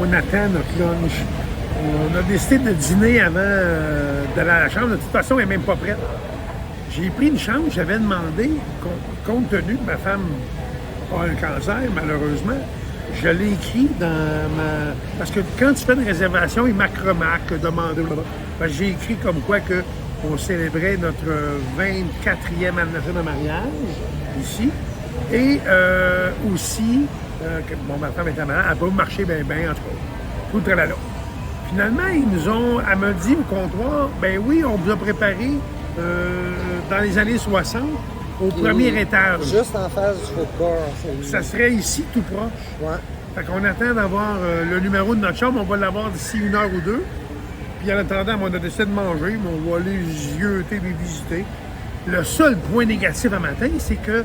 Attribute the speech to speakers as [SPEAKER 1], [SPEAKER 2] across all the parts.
[SPEAKER 1] on attend notre lunch. On a décidé de dîner avant d'aller à la chambre. De toute façon, elle n'est même pas prête. J'ai pris une chambre, j'avais demandé, compte tenu que ma femme a un cancer, malheureusement, je l'ai écrit dans ma... Parce que quand tu fais une réservation, il marque remarque, demander... J'ai écrit comme quoi que on célébrait notre 24e anniversaire de mariage, ici. Et aussi, ma femme était malade, elle n'a pas marché bien, en tout cas. Tout le tralala. Finalement, elle m'a dit au comptoir, ben oui, on vous a préparé dans les années 60 au premier étage.
[SPEAKER 2] Juste en face du football.
[SPEAKER 1] Ça serait ici, tout proche.
[SPEAKER 2] Ouais.
[SPEAKER 1] Fait qu'on attend d'avoir le numéro de notre chambre, on va l'avoir d'ici 1 heure ou 2. Puis en attendant, on a décidé de manger, mais on va aller zioter et visiter. Le seul point négatif à matin, c'est que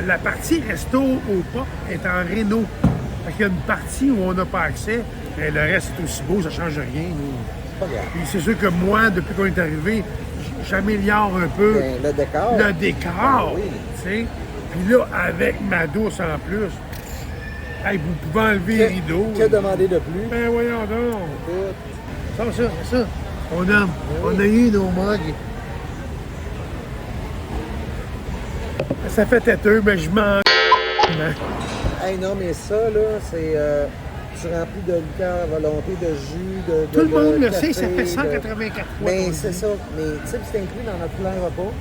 [SPEAKER 1] la partie resto au pas est en réno. Fait qu'il y a une partie où on n'a pas accès, et le reste est aussi beau, ça ne change rien.
[SPEAKER 2] Pas grave.
[SPEAKER 1] Puis c'est sûr que moi, depuis qu'on est arrivé, j'améliore un peu
[SPEAKER 2] le décor.
[SPEAKER 1] Le décor,
[SPEAKER 2] oui.
[SPEAKER 1] Tu sais. Puis là, avec ma douce en plus, hey, vous pouvez enlever les rideaux.
[SPEAKER 2] Que demander de plus?
[SPEAKER 1] Ben voyons donc.
[SPEAKER 2] Écoute.
[SPEAKER 1] Ça. On a eu nos mugs. Ça fait têteux, mais je m'en...
[SPEAKER 2] Hey, non, mais ça, là, c'est... tu remplis de liqueur à volonté, de jus,
[SPEAKER 1] Tout le monde le
[SPEAKER 2] café,
[SPEAKER 1] sait, ça fait 184 fois.
[SPEAKER 2] Mais c'est ça. Mais tu sais, c'est inclus dans notre plan repas.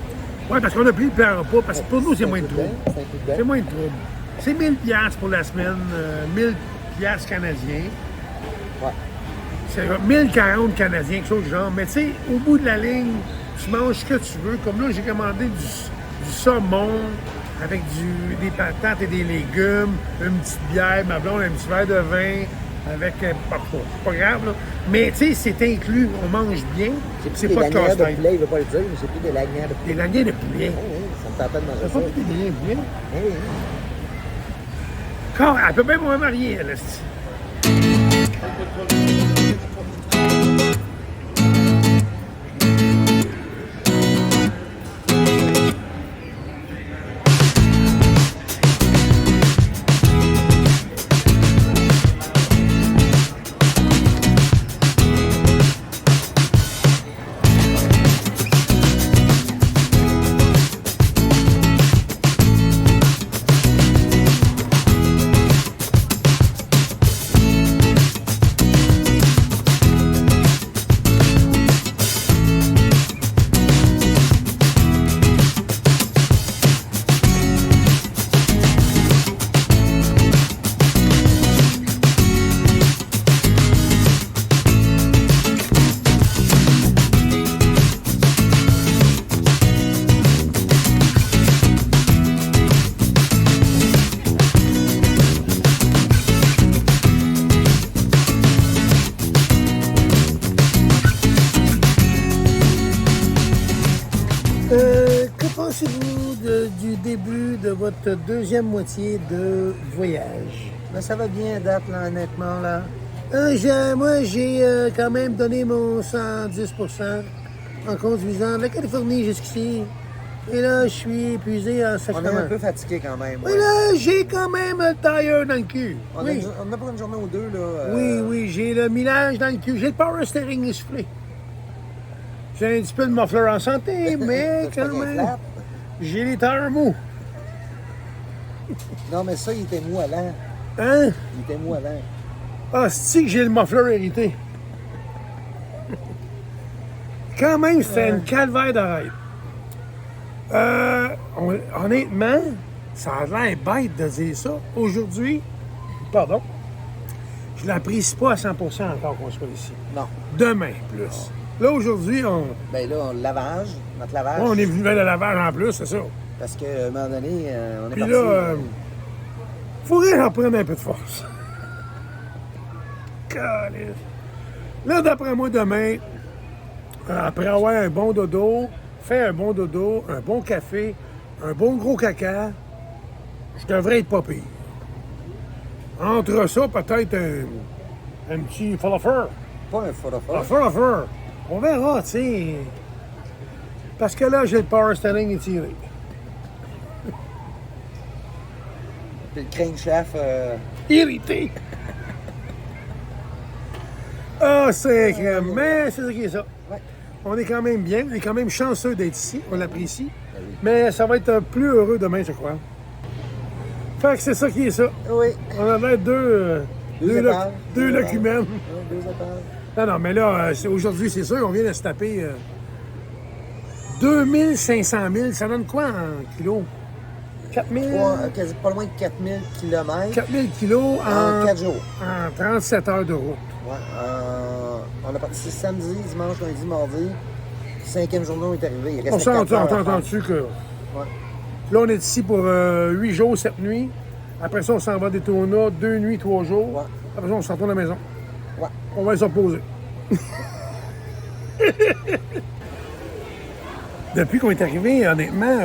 [SPEAKER 1] Oui, parce qu'on a pris le plan repas, parce que pour nous, c'est moins de
[SPEAKER 2] inclus
[SPEAKER 1] trouble.
[SPEAKER 2] dedans, c'est inclus dedans.
[SPEAKER 1] C'est moins de trouble. C'est 1000 $ pour la semaine, 1000 $ canadiens.
[SPEAKER 2] Ouais.
[SPEAKER 1] C'est 1040 canadiens, quelque chose du genre. Mais tu sais, au bout de la ligne, tu manges ce que tu veux. Comme là, j'ai commandé du saumon avec des patates et des légumes, une petite bière, ma blonde, un petit verre de vin, avec... pas grave, là. Mais tu sais, c'est inclus, on mange bien. C'est pas de
[SPEAKER 2] casse-tête.
[SPEAKER 1] casse-tête.
[SPEAKER 2] De poulet, il ne veut pas le dire, mais c'est plus des lanières de poulet.
[SPEAKER 1] Des lanières de poulet.
[SPEAKER 2] Oui, ça me tentait de manger
[SPEAKER 1] C'est
[SPEAKER 2] ça.
[SPEAKER 1] pas des lanières de poulet.
[SPEAKER 2] Oui.
[SPEAKER 1] Quand, elle peut même me marier, elle, esti. Que pensez-vous du début de votre deuxième moitié de voyage?
[SPEAKER 2] Mais ça va bien à date, là, honnêtement, là.
[SPEAKER 1] Moi, j'ai quand même donné mon 110% en conduisant de la Californie jusqu'ici. Et là, je suis épuisé en
[SPEAKER 2] On est
[SPEAKER 1] sacrement.
[SPEAKER 2] un peu fatigué quand même.
[SPEAKER 1] Mais
[SPEAKER 2] Ouais.
[SPEAKER 1] là, j'ai quand même le tire dans le cul.
[SPEAKER 2] On a pour une journée ou deux, là.
[SPEAKER 1] Oui, j'ai le millage dans le cul. J'ai le power steering essoufflé. J'ai un petit peu de muffler en santé, mais
[SPEAKER 2] C'est pas
[SPEAKER 1] quand
[SPEAKER 2] bien
[SPEAKER 1] même,
[SPEAKER 2] flat.
[SPEAKER 1] j'ai les tires mous.
[SPEAKER 2] Non, mais ça, il était mou avant.
[SPEAKER 1] Hein?
[SPEAKER 2] Il était mou avant.
[SPEAKER 1] Ah, c'est que j'ai le muffler hérité. Quand même, c'était une calvaire d'arrêt. Honnêtement, ça a l'air bête de dire ça. Aujourd'hui, je l'apprécie pas à 100% encore qu'on soit ici.
[SPEAKER 2] Non.
[SPEAKER 1] Demain, plus. Là, aujourd'hui,
[SPEAKER 2] Ben là, lavage, notre lavage.
[SPEAKER 1] on est venu vers le lavage en plus, c'est ça.
[SPEAKER 2] Parce qu'à un moment donné, on est
[SPEAKER 1] Puis
[SPEAKER 2] parti.
[SPEAKER 1] là, faudrait que j'en prenne un peu de force. Caliste. Là, d'après moi, demain, après avoir un bon dodo, faire un bon dodo, un bon café, un bon gros caca, je devrais être pas pire. Entre ça, peut-être un petit falafel.
[SPEAKER 2] Pas un photophore.
[SPEAKER 1] Un falafel. On verra, tu sais. Parce que là, j'ai le power steering étiré.
[SPEAKER 2] Puis le crankshaft,
[SPEAKER 1] Irrité. Ah, c'est que... Mais c'est ça qui est ça.
[SPEAKER 2] Ouais.
[SPEAKER 1] On est quand même bien, on est quand même chanceux d'être ici, on l'apprécie.
[SPEAKER 2] Ben oui.
[SPEAKER 1] Mais ça va être plus heureux demain, je crois. Fait que c'est ça qui est ça.
[SPEAKER 2] Oui.
[SPEAKER 1] On avait deux
[SPEAKER 2] étages.
[SPEAKER 1] locumens.
[SPEAKER 2] Oui, 2 étages.
[SPEAKER 1] Non, mais là, aujourd'hui, c'est sûr, on vient de se taper 2500 000. Ça donne quoi en kilos? 4000?
[SPEAKER 2] Pas loin de 4000 km
[SPEAKER 1] 4000 kilos
[SPEAKER 2] en 4 jours.
[SPEAKER 1] en 37 heures de route.
[SPEAKER 2] Ouais, on a parti samedi, dimanche, lundi, mardi. 5e journée, on est arrivé. Il
[SPEAKER 1] On
[SPEAKER 2] restait 4 heures à faire.
[SPEAKER 1] entendu que...
[SPEAKER 2] Ouais.
[SPEAKER 1] Là, on est ici pour 8 jours, 7 nuits. Après ça, on s'en va des Daytona, 2 nuits, 3 jours.
[SPEAKER 2] Ouais.
[SPEAKER 1] Après ça, on se retourne à la maison.
[SPEAKER 2] Ouais.
[SPEAKER 1] On va se reposer. Depuis qu'on est arrivé, honnêtement,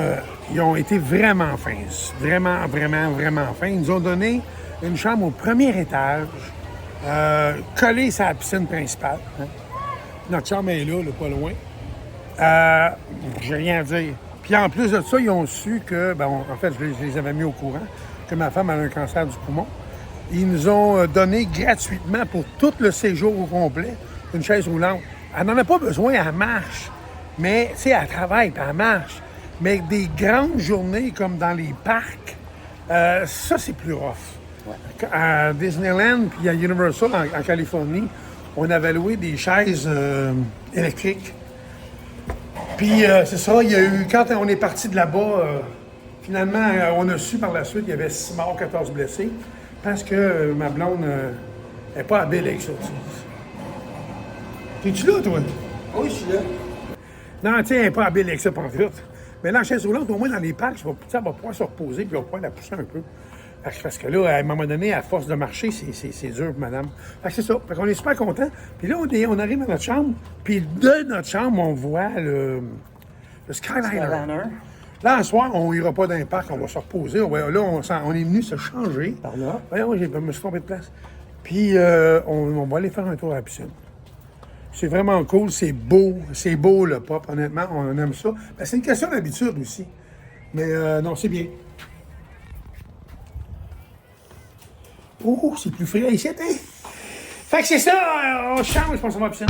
[SPEAKER 1] ils ont été vraiment fins. Vraiment, vraiment, vraiment fins. Ils nous ont donné une chambre au premier étage, collée sur la piscine principale. Hein. Notre chambre est là, pas loin. J'ai rien à dire. Puis en plus de ça, ils ont su que, en fait, je les avais mis au courant, que ma femme avait un cancer du poumon. Ils nous ont donné gratuitement pour tout le séjour au complet une chaise roulante. Elle n'en a pas besoin, elle marche. Mais, tu sais, elle travaille, puis elle marche. Mais des grandes journées comme dans les parcs, ça, c'est plus rough. Ouais. À Disneyland puis à Universal, en Californie, on avait loué des chaises électriques. Puis, c'est ça, il y a eu... Quand on est parti de là-bas, finalement, on a su par la suite qu'il y avait 6 morts, 14 blessés, parce que ma blonde n'est pas habile avec ça. T'es-tu là, toi?
[SPEAKER 2] Oui, je suis là.
[SPEAKER 1] Non, tu sais, elle n'est pas habile avec ça, pantoute. Mais la chaise roulante, au moins dans les parcs, ça va pouvoir se reposer puis on va pouvoir la pousser un peu. Parce que là, à un moment donné, à force de marcher, c'est dur, madame. Fait que c'est ça. Fait qu'on est super contents. Puis là, on arrive dans notre chambre, puis de notre chambre, on voit le Skyliner. Là, un soir, on ira pas dans les parcs, on va se reposer. Là, on est venu se changer.
[SPEAKER 2] Par là?
[SPEAKER 1] Voyons, je me suis trompé de place. Puis, on va aller faire un tour à la piscine. C'est vraiment cool, c'est beau le pop, honnêtement, on aime ça. Ben, c'est une question d'habitude aussi. Mais non, c'est bien. Oh, c'est plus frais ici, hein? Fait que c'est ça, on change, je pense qu'on va à la piscine.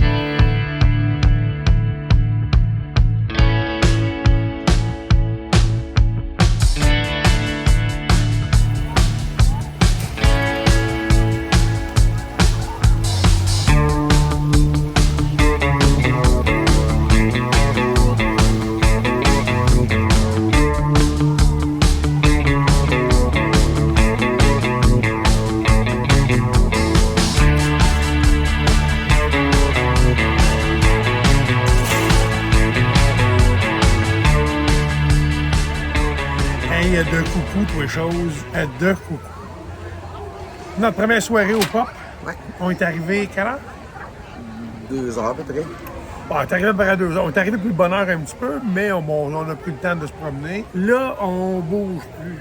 [SPEAKER 1] De coucou, tous les choses, de coucou. Notre première soirée au pop,
[SPEAKER 2] Ouais.
[SPEAKER 1] on est arrivé quelle heure?
[SPEAKER 2] 2 heures, à peu près.
[SPEAKER 1] Bon, on est arrivé à 2 heures. On est arrivé plus de bonne heure un petit peu, mais on a pris le temps de se promener. Là, on bouge plus.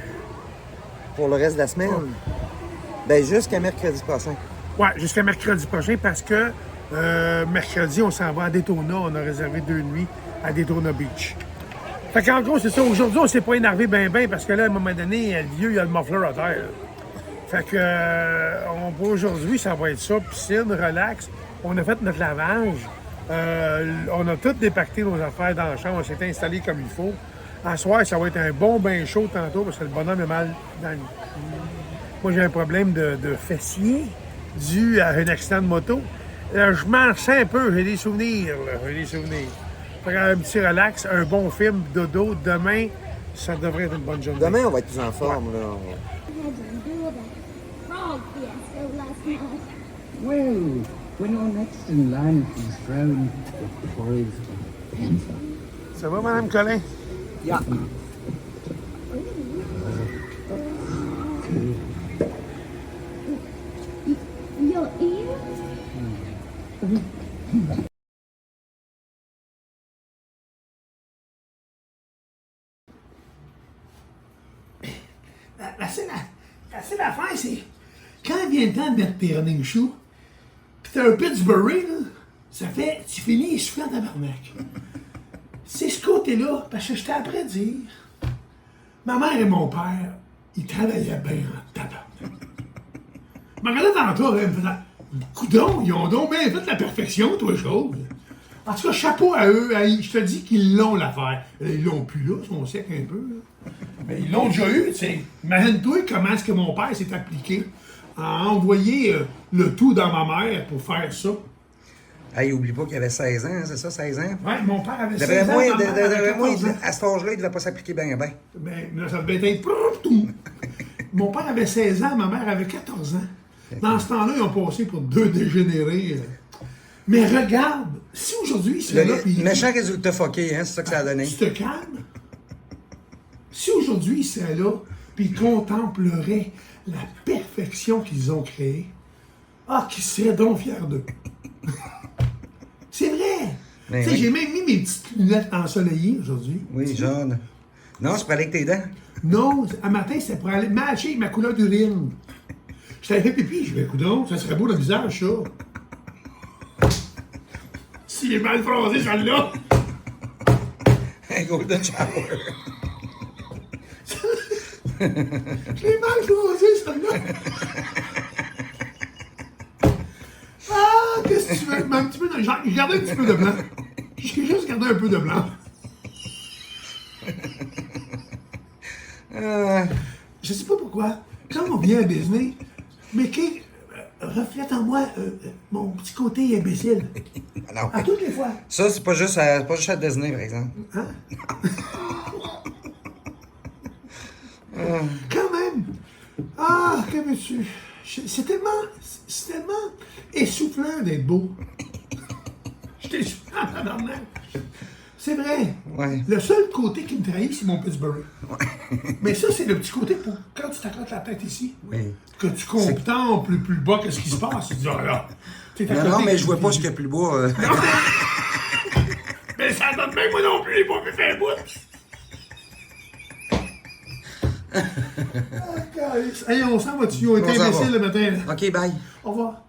[SPEAKER 2] Pour le reste de la semaine? Ben, jusqu'à mercredi prochain.
[SPEAKER 1] Ouais, jusqu'à mercredi prochain, parce que mercredi, on s'en va à Daytona. On a réservé 2 nuits à Daytona Beach. Fait qu'en gros, c'est ça. Aujourd'hui, on s'est pas énervé ben parce que là, à un moment donné, le vieux, il y a le muffler à terre. Là. Fait que pour aujourd'hui, ça va être ça. Piscine, relax. On a fait notre lavage. On a tout dépacté nos affaires dans la chambre. On s'est installé comme il faut. À soir, ça va être un bon bain chaud tantôt parce que le bonhomme est mal dans le... Moi, j'ai un problème de fessier dû à un accident de moto. Je m'en sens un peu. J'ai des souvenirs. Fait un petit relax, un bon film, dodo. Demain, ça devrait être une bonne journée.
[SPEAKER 2] Demain, on va être plus en forme, là.
[SPEAKER 3] I had to do the frog fiesta last night.
[SPEAKER 4] Well, when you're next in line to be thrown with the boys of Panther.
[SPEAKER 1] Ça va, Mme Collin?
[SPEAKER 2] Yeah.
[SPEAKER 3] Your ears?
[SPEAKER 1] La seule affaire, c'est quand vient le temps de mettre tes running shoes, pis t'as un Pittsburgh, là, ça fait, tu finis essoufflé en tabarnak. C'est ce côté-là, parce que je t'ai appris à dire, ma mère et mon père, ils travaillaient bien en tabarnak. Je me regardais tantôt, elle me faisait, Coudon, ils ont donc bien fait la perfection, toi, chose. En tout cas, chapeau à eux. Je te dis qu'ils l'ont, l'affaire. Ils l'ont plus, là, ils sont secs un peu. Là. Mais ils l'ont déjà eu, tu sais. Imagine-toi comment est-ce que mon père s'est appliqué à envoyer le tout dans ma mère pour faire ça.
[SPEAKER 2] Hey, oublie pas qu'il avait 16 ans, hein, c'est ça, 16 ans?
[SPEAKER 1] Ouais, mon père avait 16
[SPEAKER 2] D'après
[SPEAKER 1] ans.
[SPEAKER 2] moi,
[SPEAKER 1] ma mère avait
[SPEAKER 2] d'après moi,
[SPEAKER 1] 14 ans.
[SPEAKER 2] à cet âge-là, il devait pas s'appliquer bien, bien.
[SPEAKER 1] Ben, là, ça devait être tout. Mon père avait 16 ans, ma mère avait 14 ans. Dans ce temps-là, ils ont passé pour deux dégénérés. Mais regarde, si aujourd'hui, il serait là...
[SPEAKER 2] Le méchant résultat fucké, hein, c'est ça que ça a donné.
[SPEAKER 1] Tu te calmes. Si aujourd'hui, il serait là, puis il contemplerait la perfection qu'ils ont créée, qu'ils seraient donc fiers d'eux. C'est vrai.
[SPEAKER 2] Ben
[SPEAKER 1] Tu sais,
[SPEAKER 2] oui.
[SPEAKER 1] j'ai même mis mes petites lunettes ensoleillées aujourd'hui.
[SPEAKER 2] Oui, jaune. Non, c'est pour aller avec tes dents.
[SPEAKER 1] Non, un matin, c'était pour aller matcher ma couleur d'urine. J'étais fait pipi, je vais, coudonc, ça serait beau le visage, ça. S'il est mal phrasé, celle-là.
[SPEAKER 2] Un golden shower.
[SPEAKER 1] Je l'ai mal phrasé, celle-là. Qu'est-ce que tu veux? Mais un petit peu de... J'ai gardé un petit peu de blanc. J'ai juste gardé un peu de blanc. Je sais pas pourquoi. Quand on vient à Disney, Mickey reflète en moi mon petit côté imbécile.
[SPEAKER 2] Non.
[SPEAKER 1] À toutes les fois.
[SPEAKER 2] Ça, c'est pas juste à Disney, par exemple.
[SPEAKER 1] Hein? Quand même. Que veux-tu? C'est tellement essoufflant d'être beau. J'étais essoufflant, tabarnak. C'est vrai.
[SPEAKER 2] Ouais.
[SPEAKER 1] Le seul côté qui me trahit, c'est mon Pittsburgh. Mais ça, c'est le petit côté pour quand tu t'accroches la tête ici,
[SPEAKER 2] Oui.
[SPEAKER 1] que tu contemples plus bas que ce qui se passe. Tu dis, là, t'es à
[SPEAKER 2] Non,
[SPEAKER 1] côté.
[SPEAKER 2] mais je vois pas ce qu'il y a plus bas.
[SPEAKER 1] Mais ça donne même moi non plus, j'ai pas pu faire bout. Calice. Hey, on s'en va dessus, on est
[SPEAKER 2] On s'en
[SPEAKER 1] imbéciles
[SPEAKER 2] va.
[SPEAKER 1] le matin. Là.
[SPEAKER 2] OK, bye.
[SPEAKER 1] Au revoir.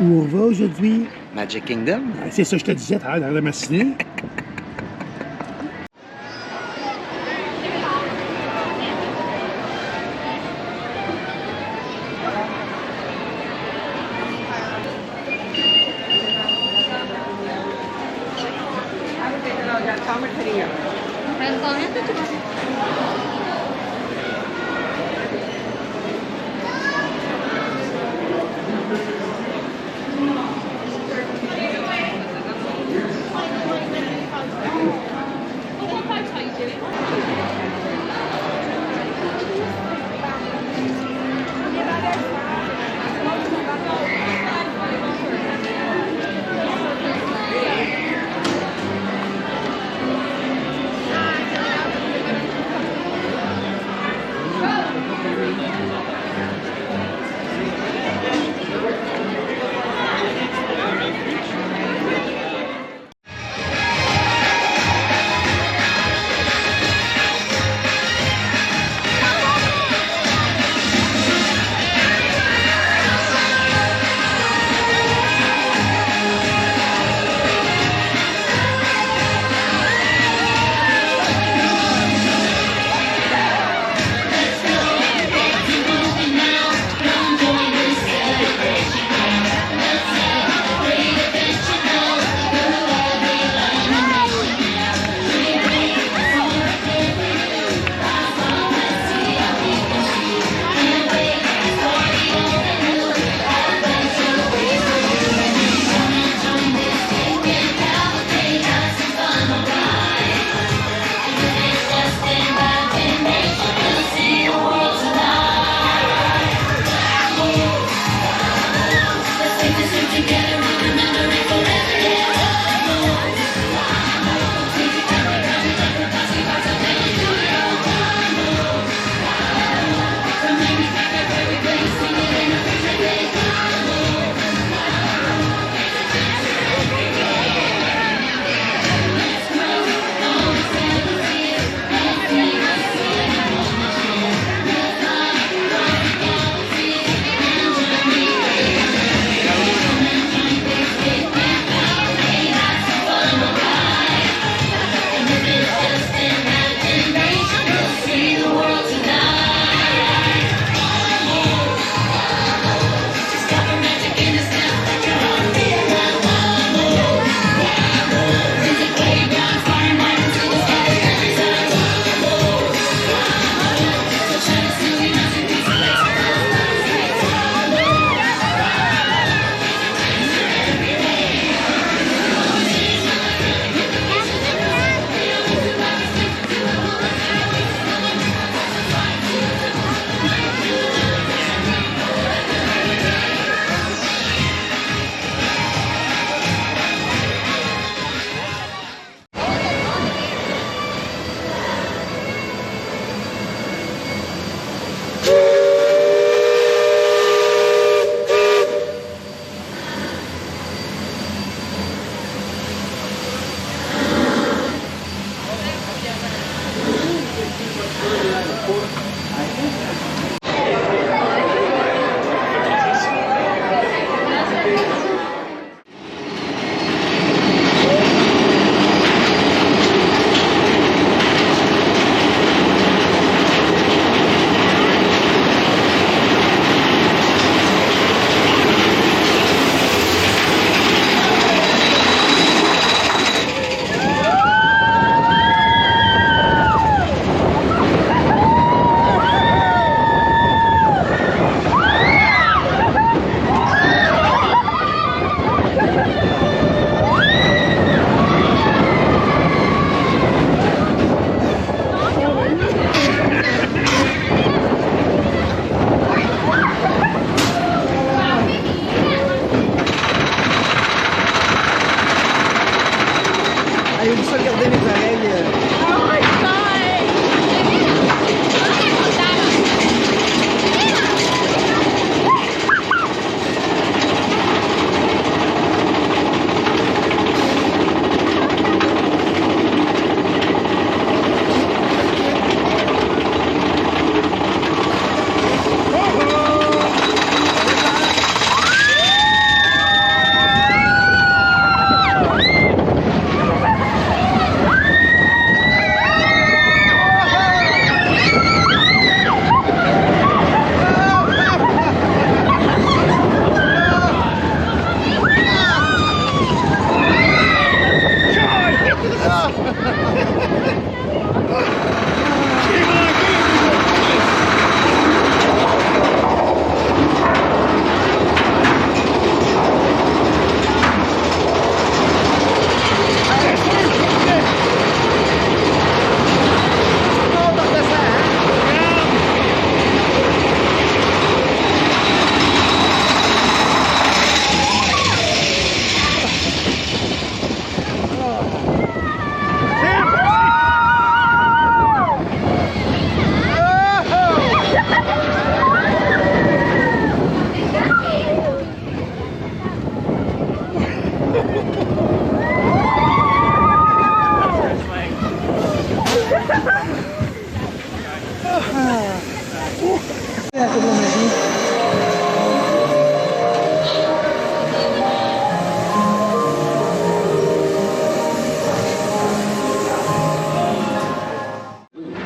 [SPEAKER 1] Où on va aujourd'hui?
[SPEAKER 2] Magic Kingdom?
[SPEAKER 1] C'est ça que je te disais dans la matinée.
[SPEAKER 3] Eventualmente tú vas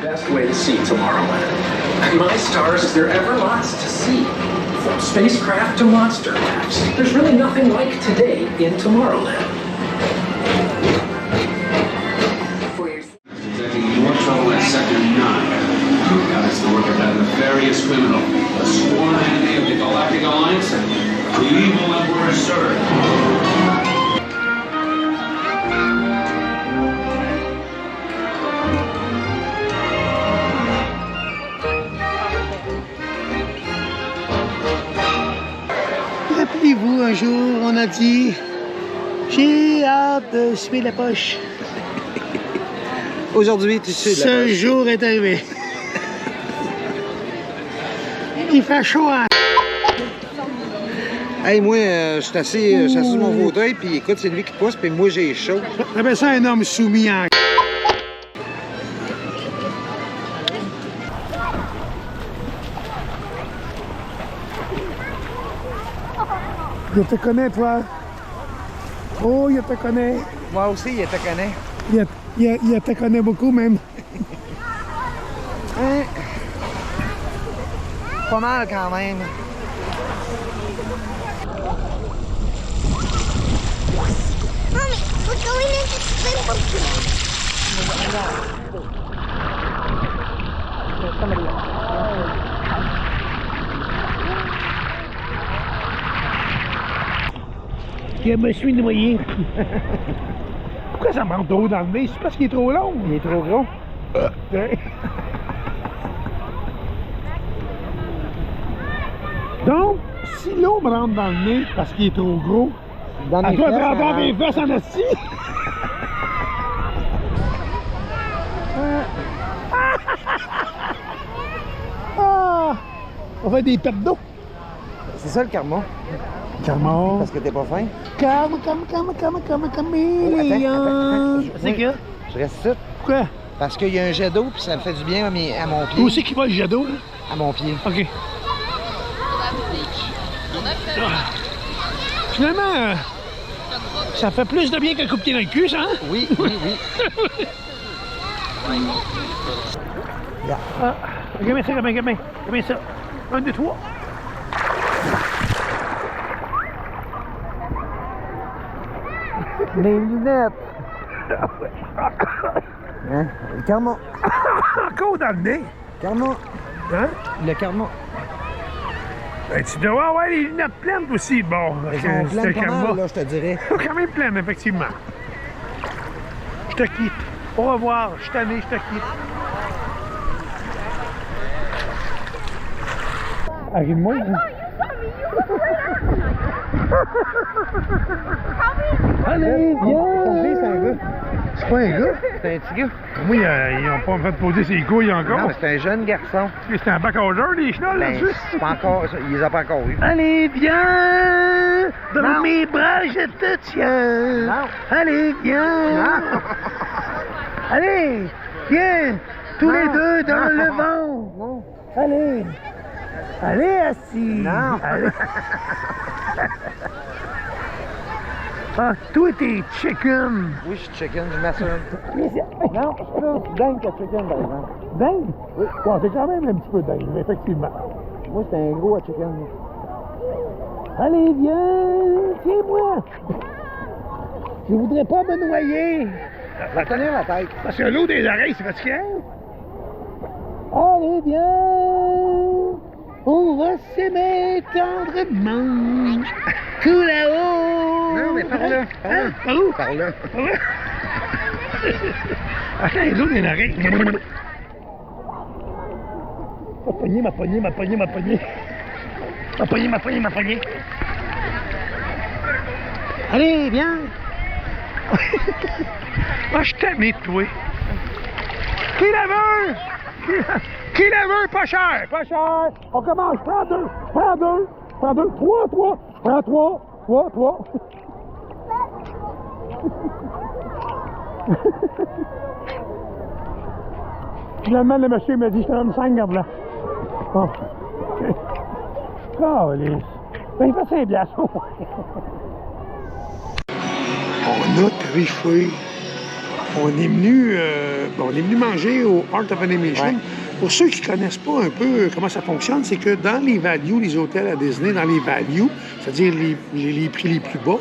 [SPEAKER 5] Best way to see Tomorrowland. And my stars, is there ever lots to see? From spacecraft to monster maps, there's really nothing like today in Tomorrowland.
[SPEAKER 6] Detecting more trouble at Sector 9. Now it's the work of that nefarious criminal, a sworn enemy of the Galactic Alliance, and the evil Emperor Surge.
[SPEAKER 1] Rappelez-vous, un jour, on a dit « J'ai hâte de suer la poche ».
[SPEAKER 2] Aujourd'hui, tu sais de la
[SPEAKER 1] Ce
[SPEAKER 2] poche.
[SPEAKER 1] jour est arrivé. Il fait chaud, hein?
[SPEAKER 2] Hey, moi, je suis assis sur mon fauteuil, puis écoute, c'est lui qui pousse, puis moi, j'ai chaud.
[SPEAKER 1] J'appelle ça un homme soumis en... Il te connaît, toi. Oh, il te connaît.
[SPEAKER 2] Moi aussi, il te connaît.
[SPEAKER 1] Il te connaît beaucoup, même.
[SPEAKER 2] Hein? Pas mal, quand même.
[SPEAKER 3] Mommy, we're going into Springfield.
[SPEAKER 1] Je me suis noyé. Pourquoi ça me rentre d'eau dans le nez? C'est parce qu'il est trop long.
[SPEAKER 2] Il est trop gros.
[SPEAKER 1] Donc, si l'eau me rentre dans le nez parce qu'il est trop gros,
[SPEAKER 2] Dans
[SPEAKER 1] elle
[SPEAKER 2] mes
[SPEAKER 1] doit
[SPEAKER 2] fesses,
[SPEAKER 1] rentrer dans
[SPEAKER 2] ça
[SPEAKER 1] mes
[SPEAKER 2] rentre.
[SPEAKER 1] fesses en esti. Ah! On fait des pertes d'eau.
[SPEAKER 2] C'est ça le karma.
[SPEAKER 1] Carmo.
[SPEAKER 2] Parce que t'es pas fin.
[SPEAKER 1] Calme.
[SPEAKER 2] Oh, attends.
[SPEAKER 1] C'est que?
[SPEAKER 2] Je reste ici.
[SPEAKER 1] Pourquoi?
[SPEAKER 2] Parce qu'il y a un jet d'eau, puis ça me fait du bien à mon pied.
[SPEAKER 1] Toi aussi qui va le jet d'eau, là?
[SPEAKER 2] À mon pied.
[SPEAKER 1] OK. Finalement, ça fait plus de bien qu'un coup de pied dans le cul, ça, hein?
[SPEAKER 2] Oui, oui, oui.
[SPEAKER 1] Ah, gamin ça, gamin ça. 1, 2, 3.
[SPEAKER 2] Les lunettes. Hein? Le karma.
[SPEAKER 1] Encore dans le nez.
[SPEAKER 2] Karma.
[SPEAKER 1] Hein?
[SPEAKER 2] Le karma.
[SPEAKER 1] Ben, tu dois avoir les lunettes pleines aussi. Bon,
[SPEAKER 2] Ils
[SPEAKER 1] c'est
[SPEAKER 2] sont
[SPEAKER 1] le
[SPEAKER 2] pleines pas mal,
[SPEAKER 1] karma.
[SPEAKER 2] là, je te dirais.
[SPEAKER 1] Quand même pleines, effectivement. Je te quitte. Au revoir. Je suis tanné, je te quitte. Arrive-moi. Hein? Allez, viens!
[SPEAKER 2] C'est un gars.
[SPEAKER 1] C'est pas un gars?
[SPEAKER 2] C'est un petit gars.
[SPEAKER 1] Moi, ils n'ont pas fait poser ses couilles encore.
[SPEAKER 2] Non, mais c'est un jeune garçon.
[SPEAKER 1] C'est un bac à jour, les chenolles,
[SPEAKER 2] Ben,
[SPEAKER 1] là-dessus.
[SPEAKER 2] c'est pas encore, il les a pas encore eu.
[SPEAKER 1] Allez, viens! Dans
[SPEAKER 2] Non.
[SPEAKER 1] mes bras, je te tiens.
[SPEAKER 2] Non.
[SPEAKER 1] Allez, viens!
[SPEAKER 2] Non.
[SPEAKER 1] Allez, viens! Tous les
[SPEAKER 2] Non.
[SPEAKER 1] deux dans
[SPEAKER 2] Non.
[SPEAKER 1] le vent.
[SPEAKER 2] Non.
[SPEAKER 1] Allez! Allez, assis!
[SPEAKER 2] Non.
[SPEAKER 1] Allez. Ah, toi, t'es chicken!
[SPEAKER 2] Oui, je suis chicken, je m'assure. Non, je suis plus dingue que chicken, par exemple.
[SPEAKER 1] Dingue? Oui. Bon, c'est quand même un petit peu dingue, effectivement.
[SPEAKER 2] Moi, c'est un gros à chicken.
[SPEAKER 1] Allez, viens! Tiens-moi! Je voudrais pas me noyer!
[SPEAKER 2] Va tenir la tête.
[SPEAKER 1] Parce que l'eau des oreilles, c'est fatigant. Allez, viens! On va s'aimer tendrement. Tout là-haut!
[SPEAKER 2] Non, mais par là.
[SPEAKER 1] Hein? Par où?
[SPEAKER 2] Par là.
[SPEAKER 1] Par là? Attends, l'eau des oreilles. Ma poignée. Ma poignée. Allez, viens! Ah, je t'aime, toi. Qui la veut? Qui la veut? Pas cher, pas cher. On commence. Prends deux. Trois. Prends trois. Finalement, le monsieur m'a dit, je te donne 5 gants blancs. Bon. Oh, les... Ben, il fait 5 piastres. On a triché. On est venu manger au Art of Animation.
[SPEAKER 2] Ouais.
[SPEAKER 1] Pour ceux qui ne connaissent pas un peu comment ça fonctionne, c'est que dans les values, les hôtels à Disney, dans les values, c'est-à-dire les prix les plus bas,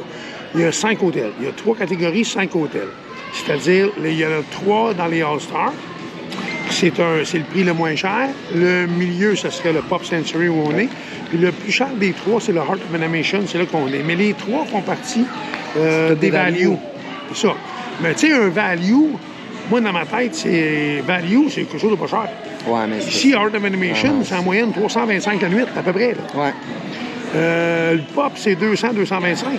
[SPEAKER 1] il y a 5 hôtels. Il y a 3 catégories, 5 hôtels. C'est-à-dire, il y en a 3 dans les All-Stars. C'est le prix le moins cher. Le milieu, ce serait le Pop Century où on est. Puis le plus cher des 3, c'est le Art of Animation, c'est là qu'on est. Mais les 3 font partie des values. C'est ça. Mais tu sais, un value, moi, dans ma tête, c'est value, c'est quelque chose de pas cher.
[SPEAKER 2] Ouais, mais
[SPEAKER 1] Ici, Art of Animation, c'est en moyenne 325 la nuit, à peu près. Là.
[SPEAKER 2] Ouais.
[SPEAKER 1] Le Pop, c'est 200, 225.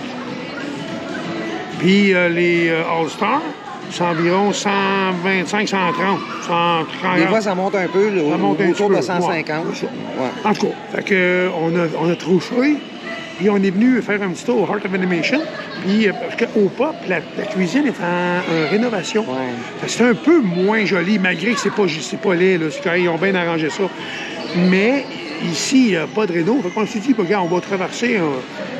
[SPEAKER 1] Puis les All-Stars, c'est environ 125, 130, 130.
[SPEAKER 2] Des fois, ça monte un peu,
[SPEAKER 1] Ça monte un
[SPEAKER 2] autour
[SPEAKER 1] petit
[SPEAKER 2] de
[SPEAKER 1] peu.
[SPEAKER 2] 150.
[SPEAKER 1] Ouais, c'est ça.
[SPEAKER 2] Ouais.
[SPEAKER 1] En tout cas, fait que, on a trouvé, puis on est venu faire un petit tour au Art of Animation. Puis, parce qu'au Pop, la cuisine est en rénovation.
[SPEAKER 2] Ouais.
[SPEAKER 1] Fait que c'est un peu moins joli, malgré que c'est pas laid, là. C'est qu'ils ont bien arrangé ça. Mais ici, il n'y a pas de réno. Fait qu'on s'est dit, regarde, on va traverser.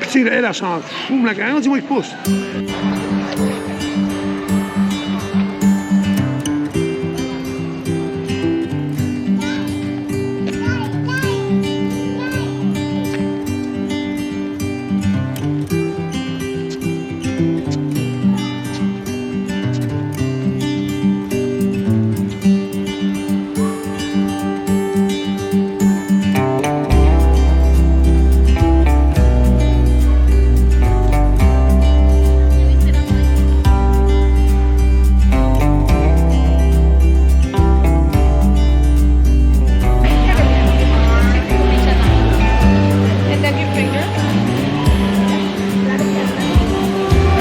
[SPEAKER 1] Puis, tu sais, elle s'en fout. La grande, dis-moi, il pousse.
[SPEAKER 3] And then your finger. Very good, beautiful.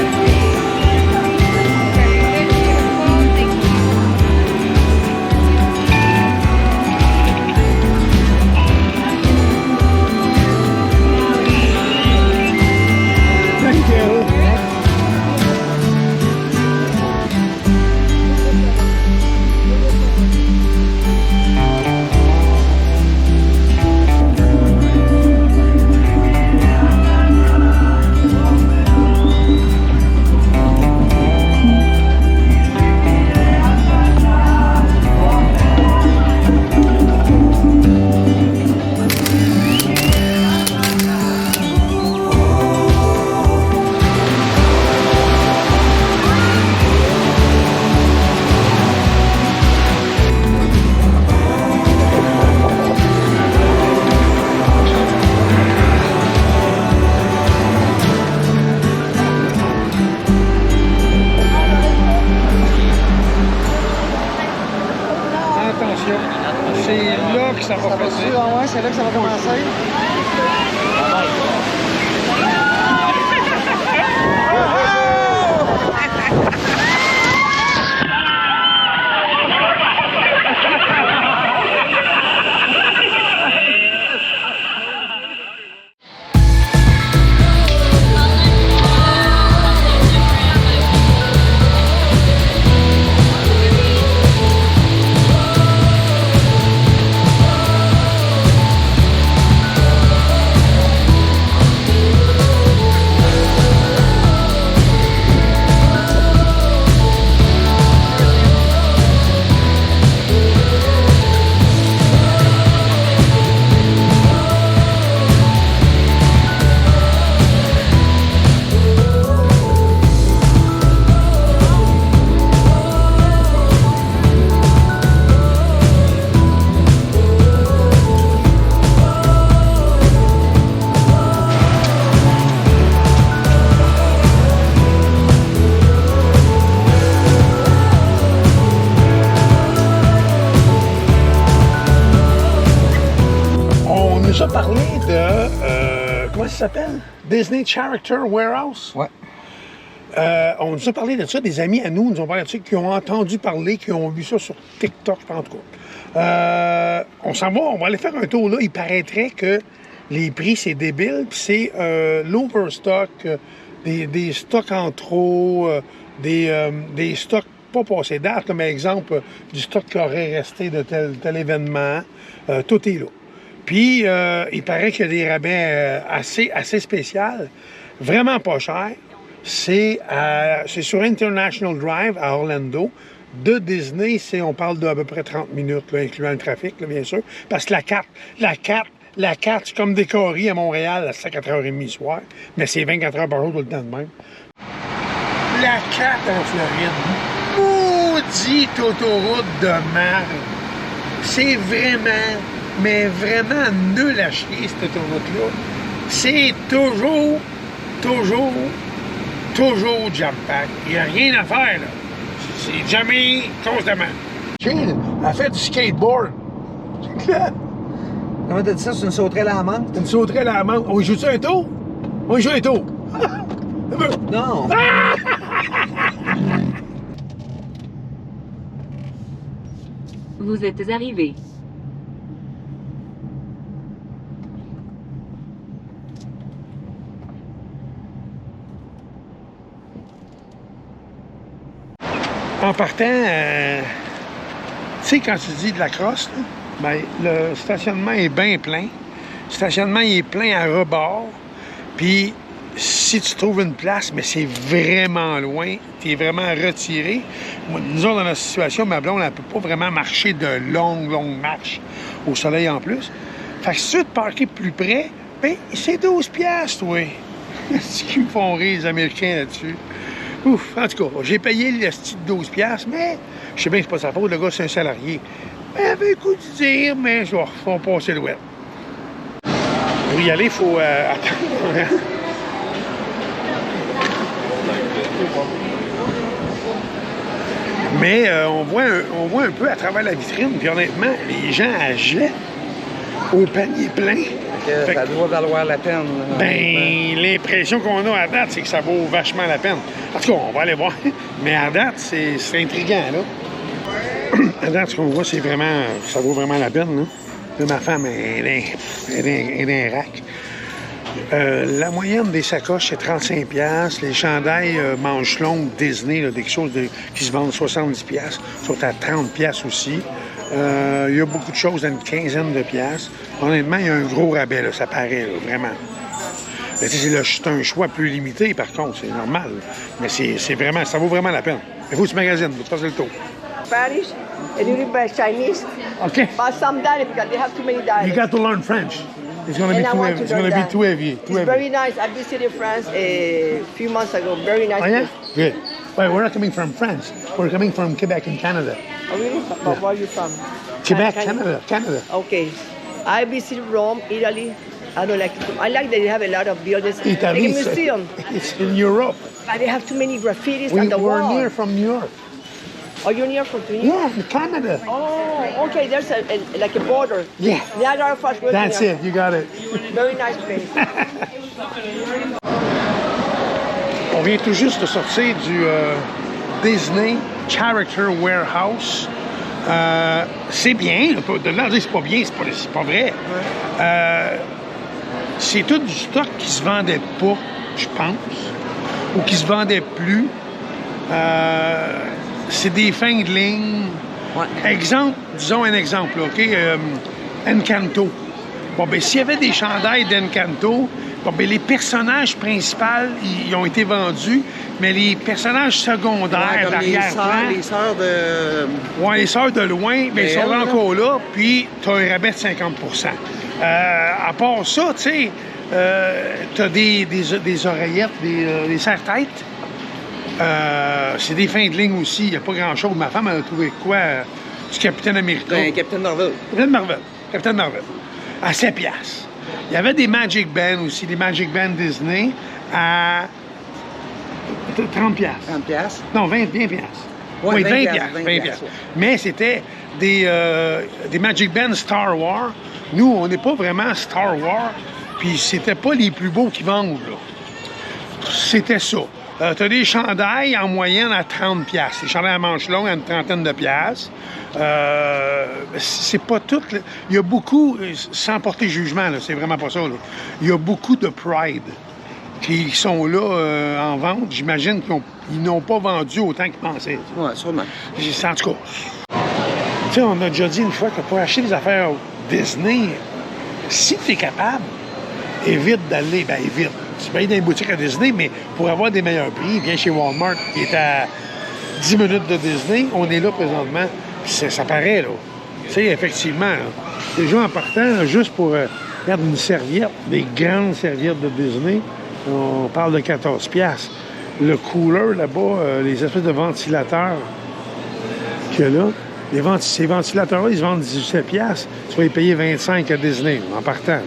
[SPEAKER 3] Thank you.
[SPEAKER 1] Thank you. Attention, c'est là que ça va passer.
[SPEAKER 2] Ouais, c'est là que ça va commencer.
[SPEAKER 1] On nous a parlé de... comment ça s'appelle? Disney Character Warehouse?
[SPEAKER 2] Ouais.
[SPEAKER 1] On nous a parlé de ça, des amis à nous nous ont parlé de ça, qui ont entendu parler, qui ont vu ça sur TikTok, je pense, en tout cas. On s'en va, on va aller faire un tour là. Il paraîtrait que les prix, c'est débile, puis c'est l'overstock, des stocks en trop, des stocks pas passé date, là, mais exemple, du stock qui aurait resté de tel événement, tout est là. Puis, il paraît qu'il y a des rabais assez spéciaux, vraiment pas chers. C'est sur International Drive à Orlando. De Disney, on parle d'à peu près 30 minutes, là, incluant le trafic, là, bien sûr. Parce que la carte, c'est comme décorée à Montréal, c'est à 4h30 le soir. Mais c'est 24 heures par jour tout le temps de même. La 4 en Floride, maudite autoroute de merde. C'est vraiment, mais vraiment nul à chier, cette autoroute-là. C'est toujours jam-pack. Il n'y a rien à faire, là. C'est jamais constamment. Jill a fait du skateboard. C'est clair.
[SPEAKER 2] Comment t'as dit ça? C'est une sauterelle à la menthe?
[SPEAKER 1] Une sauterelle à la menthe. On joue-tu un tour? On joue un tour.
[SPEAKER 2] Non.
[SPEAKER 7] Vous êtes arrivé.
[SPEAKER 1] En partant, tu sais, quand tu dis de la crosse, là, ben, le stationnement est bien plein. Le stationnement il est plein à rebord. Puis, si tu trouves une place, mais c'est vraiment loin, tu es vraiment retiré. Moi, nous autres, dans notre situation, ma blonde, elle ne peut pas vraiment marcher de longues marches au soleil en plus. Fait que si tu veux te parquer plus près, ben, c'est 12 piastres, oui. C'est qu'ils me font rire, les Américains, là-dessus. Ouf, en tout cas, j'ai payé le style de 12 piastres, mais je sais bien que c'est pas sa faute, le gars, c'est un salarié. Ben, avec coup de dire, mais je vais faire passer le web. Pour y aller, il faut attendre. Mais on voit un peu à travers la vitrine, puis honnêtement, les gens achètent au panier plein.
[SPEAKER 2] Ça doit valoir la peine. Là,
[SPEAKER 1] ben, l'impression qu'on a à date, c'est que ça vaut vachement la peine. En tout cas, on va aller voir. Mais à date, c'est intriguant, là. À date, ce qu'on voit, c'est vraiment... Ça vaut vraiment la peine, là. Là, ma femme, elle est un rack. La moyenne des sacoches, c'est 35$. Les chandails manches longues Disney, là, des choses qui se vendent 70$, sont à 30$ aussi. Il y a beaucoup de choses à une quinzaine de piastres. Honnêtement, il y a un gros rabais, là, ça paraît, là, vraiment. Mais c'est un choix plus limité, par contre, c'est normal. Mais c'est vraiment, ça vaut vraiment la peine. Il faut que tu magasines, il faut passer le tour.
[SPEAKER 8] Spanish and you read Chinese.
[SPEAKER 1] OK.
[SPEAKER 8] But some dialect because they have too many dialects.
[SPEAKER 1] You got to learn French. It's going to be
[SPEAKER 8] And I
[SPEAKER 1] too
[SPEAKER 8] want
[SPEAKER 1] heavy.
[SPEAKER 8] to
[SPEAKER 1] It's going to
[SPEAKER 8] learn
[SPEAKER 1] be too heavy.
[SPEAKER 8] It's very nice. I visited France a few months ago. Very nice.
[SPEAKER 1] Oh, yeah?
[SPEAKER 8] place.
[SPEAKER 1] Good. Well, we're not coming from France. We're coming from Quebec in Canada.
[SPEAKER 8] Oh, really? But where are you from?
[SPEAKER 1] Quebec,
[SPEAKER 8] Can-
[SPEAKER 1] Canada.
[SPEAKER 8] Okay. I visited Rome, Italy. I don't like it. I like that they have a lot of buildings. Like a
[SPEAKER 1] Italy,
[SPEAKER 8] museum.
[SPEAKER 1] it's in Europe.
[SPEAKER 8] But they have too many graffitis on the
[SPEAKER 1] We're
[SPEAKER 8] wall.
[SPEAKER 1] near from New York.
[SPEAKER 8] Are you near from Tunisia?
[SPEAKER 1] Yeah, in Canada.
[SPEAKER 8] Oh, okay. There's like a border.
[SPEAKER 1] Yeah.
[SPEAKER 8] Niagara Falls.
[SPEAKER 1] That's it. You got it.
[SPEAKER 8] Very nice place.
[SPEAKER 1] On vient tout juste de sortir du Disney Character Warehouse. C'est bien. De là, c'est pas bien, c'est pas vrai. C'est tout du stock qui se vendait pas, je pense, ou qui se vendait plus. C'est des fins de ligne.
[SPEAKER 2] Ouais.
[SPEAKER 1] Exemple, disons un exemple, là, OK? Encanto. Bon, ben s'il y avait des chandails d'Encanto, bon, ben les personnages principaux, ils ont été vendus, mais les personnages secondaires
[SPEAKER 2] comme
[SPEAKER 1] d'arrière-plan...
[SPEAKER 2] les sœurs de...
[SPEAKER 1] Oui, les sœurs de loin, bien, ils sont
[SPEAKER 2] là.
[SPEAKER 1] encore là, puis tu as un rabais de 50%. À part ça, tu sais, tu as des oreillettes, des serre-têtes. C'est des fins de ligne aussi. Il n'y a pas grand-chose. Ma femme, elle a trouvé quoi? Du Capitaine America.
[SPEAKER 2] Ben, Captain Marvel.
[SPEAKER 1] Capitaine Marvel. À 7$. Il y avait des Magic Bands aussi, des Magic Bands Disney à 30$.
[SPEAKER 2] 30 piastres.
[SPEAKER 1] Non, 20$.
[SPEAKER 2] Ouais,
[SPEAKER 1] Oui,
[SPEAKER 2] 20
[SPEAKER 1] 20$.
[SPEAKER 2] piastres, 20 piastres, ouais.
[SPEAKER 1] Mais c'était des Magic Bands Star Wars. Nous, on n'est pas vraiment Star Wars. Puis c'était pas les plus beaux qui vendent, là. C'était ça. Tu as des chandails en moyenne à 30$. Les chandails à manches longues à une trentaine de piastres. C'est pas tout. Il y a beaucoup, sans porter jugement, là, c'est vraiment pas ça. Là. Il y a beaucoup de Pride. qui sont là en vente. J'imagine qu'ils n'ont pas vendu autant qu'ils pensaient.
[SPEAKER 2] Ouais, sûrement.
[SPEAKER 1] En tout cas, tu sais, on a déjà dit une fois que pour acheter des affaires Disney, si tu es capable, évite d'aller, ben évite. Tu payes dans les boutiques à Disney, mais pour avoir des meilleurs prix, viens chez Walmart, qui est à 10 minutes de Disney. On est là présentement, puis ça paraît, là. Tu sais, effectivement, là, déjà en partant, là, juste pour regarde une serviette, des grandes serviettes de Disney, on parle de 14$. Le cooler, là-bas, les espèces de ventilateurs qu'il y a là, ces ventilateurs-là, ils se vendent 18$. Tu vas les payer 25$ à Disney, en partant, là.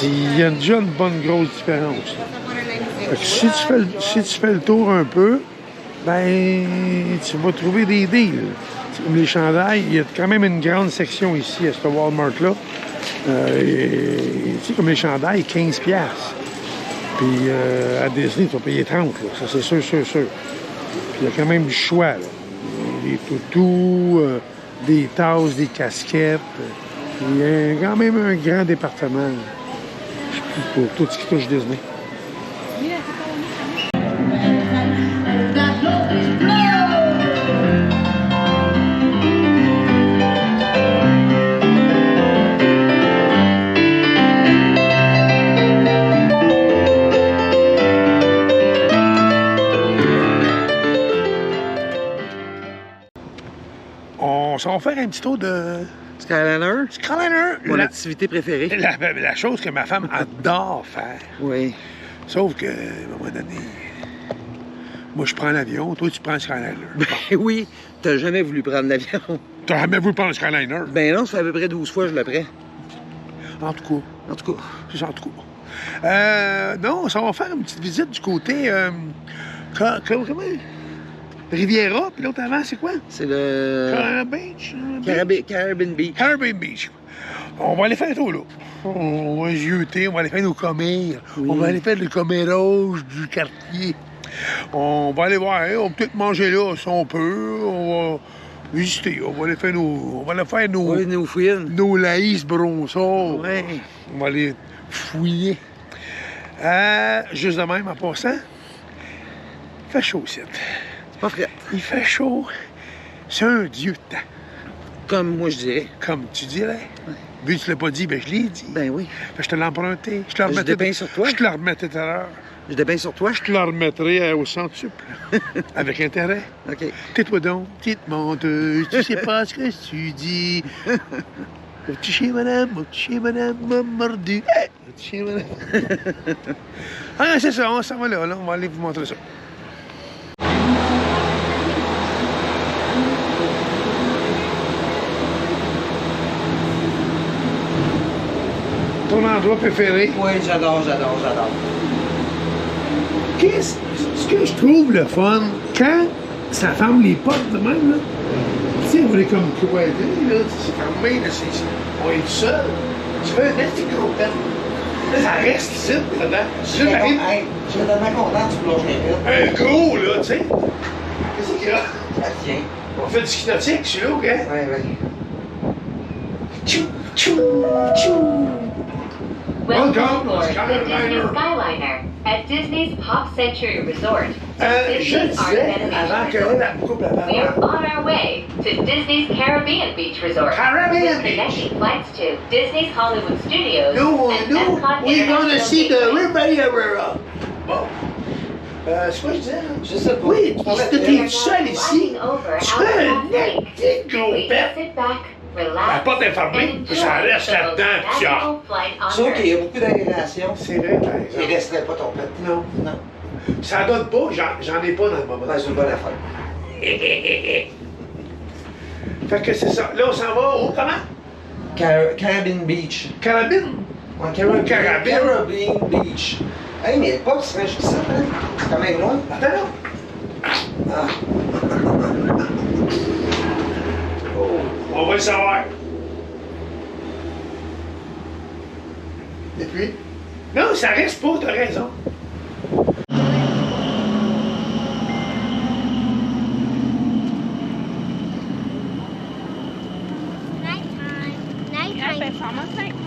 [SPEAKER 1] Il y a déjà une bonne grosse différence. Fait que si tu fais le tour un peu, ben tu vas trouver des deals. Comme les chandails, il y a quand même une grande section ici à ce Walmart-là. Tu sais, comme les chandails, 15$. Puis à Disney, tu vas payer 30$. Là. Ça, c'est sûr. Puis il y a quand même du choix. Là. Des toutous, des tasses, des casquettes. Il y a quand même un grand département pour tout ce qui touche Disney. On s'en va faire un petit tour de
[SPEAKER 2] Skyliner?
[SPEAKER 1] Skyliner.
[SPEAKER 2] Mon activité préférée.
[SPEAKER 1] La chose que ma femme adore faire.
[SPEAKER 2] Oui.
[SPEAKER 1] Sauf que, à un moment donné, moi, je prends l'avion, toi, tu prends le Skyliner.
[SPEAKER 2] Ben oui, t'as jamais voulu prendre l'avion.
[SPEAKER 1] T'as jamais voulu prendre le Skyliner?
[SPEAKER 2] Ben non, ça fait à peu près 12 fois que je le prends.
[SPEAKER 1] En tout cas.
[SPEAKER 2] En tout cas.
[SPEAKER 1] C'est ça, en tout cas. Non, ça va faire une petite visite du côté... comment? Riviera, puis l'autre avant, c'est quoi?
[SPEAKER 2] C'est le... Caribbean Beach.
[SPEAKER 1] Caribbean Beach. On va aller faire un tour là. On va zioter, on va aller faire nos commères.
[SPEAKER 2] Oui.
[SPEAKER 1] On va aller faire le commérage du quartier. On va aller voir, on va peut-être manger là si on peut. On va visiter, on va aller faire nos...
[SPEAKER 2] Oui, nos fouines.
[SPEAKER 1] Nos laïs bronçons.
[SPEAKER 2] Oui.
[SPEAKER 1] On va aller fouiller. Juste de même, en passant, il fait chaud ici.
[SPEAKER 2] C'est pas frais.
[SPEAKER 1] Il fait chaud. C'est un dieu de temps.
[SPEAKER 2] Comme moi, je dirais.
[SPEAKER 1] Comme tu dirais. Ouais. Vu que tu l'as pas dit, ben je l'ai dit.
[SPEAKER 2] Ben oui.
[SPEAKER 1] Fait que je te l'ai emprunté. Je te le
[SPEAKER 2] Je
[SPEAKER 1] remettais.
[SPEAKER 2] dépeins sur toi.
[SPEAKER 1] Je te le remettais tout à l'heure.
[SPEAKER 2] Je dépeins sur toi.
[SPEAKER 1] Je te le remettrai au centre sup. Avec intérêt.
[SPEAKER 2] OK.
[SPEAKER 1] Tais-toi donc, petite menteuse. Tu sais pas ce que tu dis. Mon petit chien, madame m'a mordu. Hey, mon petit chien, madame. Ah, c'est ça, on s'en va là. On va aller vous montrer ça. Ton endroit préféré?
[SPEAKER 2] Oui, j'adore.
[SPEAKER 1] Ce que je trouve le fun, quand ça ferme les portes de même, là, tu sais, on est comme cloisé, là, c'est fermé, là, on est tout seul. Tu fais un petit gros pen. Ça reste ici, dedans.
[SPEAKER 2] Je suis tellement content que tu plonges les
[SPEAKER 1] Un gros, là, tu sais. Qu'est-ce qu'il y a?
[SPEAKER 2] Ça tient.
[SPEAKER 1] On fait du ski nautique, je suis là, OK?
[SPEAKER 2] Oui.
[SPEAKER 1] Tchou, tchou, tchou.
[SPEAKER 7] Welcome aboard the Disney Skyliner at Disney's Pop Century Resort.
[SPEAKER 1] Je disais, avant que la coupe la
[SPEAKER 7] We are
[SPEAKER 1] parole,
[SPEAKER 7] on our way to Disney's Caribbean Beach Resort.
[SPEAKER 1] Caribbean
[SPEAKER 7] with
[SPEAKER 1] Beach.
[SPEAKER 7] connecting flights to Disney's Hollywood Studios
[SPEAKER 1] nous,
[SPEAKER 7] and Epcot
[SPEAKER 1] we're gonna
[SPEAKER 7] International
[SPEAKER 1] see the
[SPEAKER 7] Gateway.
[SPEAKER 1] everybody everywhere. Bon. C'est quoi je disais, là?
[SPEAKER 2] Je sais pas.
[SPEAKER 1] Oui, parce que t'es
[SPEAKER 7] We
[SPEAKER 1] seul
[SPEAKER 7] are now
[SPEAKER 1] ici.
[SPEAKER 7] flying over
[SPEAKER 1] Tu fais un
[SPEAKER 7] Alcott Lake.
[SPEAKER 1] petit gros
[SPEAKER 7] Please
[SPEAKER 1] pet.
[SPEAKER 7] sit back,
[SPEAKER 1] La
[SPEAKER 7] relax,
[SPEAKER 1] porte est fermée,
[SPEAKER 7] and
[SPEAKER 1] puis ça
[SPEAKER 7] enjoy
[SPEAKER 1] reste
[SPEAKER 7] the
[SPEAKER 1] là-dedans,
[SPEAKER 7] most
[SPEAKER 1] puis
[SPEAKER 7] magical flight on
[SPEAKER 2] Sauf qu'il y
[SPEAKER 7] Earth.
[SPEAKER 2] a beaucoup d'aération.
[SPEAKER 1] C'est vrai, par
[SPEAKER 2] Il
[SPEAKER 1] exemple.
[SPEAKER 2] resterait pas ton pet.
[SPEAKER 1] Non. Ça donne pas, j'en ai pas dans le moment.
[SPEAKER 2] Ben, c'est une bonne affaire.
[SPEAKER 1] Fait que c'est ça. Là, on s'en va au comment?
[SPEAKER 2] Caribbean Beach.
[SPEAKER 1] Carabine?
[SPEAKER 2] Ouais, Caribbean
[SPEAKER 1] Caribbean.
[SPEAKER 2] Beach. Hey, mais pas que serait jusqu'à ça, hein? C'est quand même loin.
[SPEAKER 1] Attends là.
[SPEAKER 2] Ah.
[SPEAKER 1] On va le savoir. Et puis? Non, ça reste pas, t'as raison.
[SPEAKER 3] Nighttime.
[SPEAKER 9] It's almost nighttime.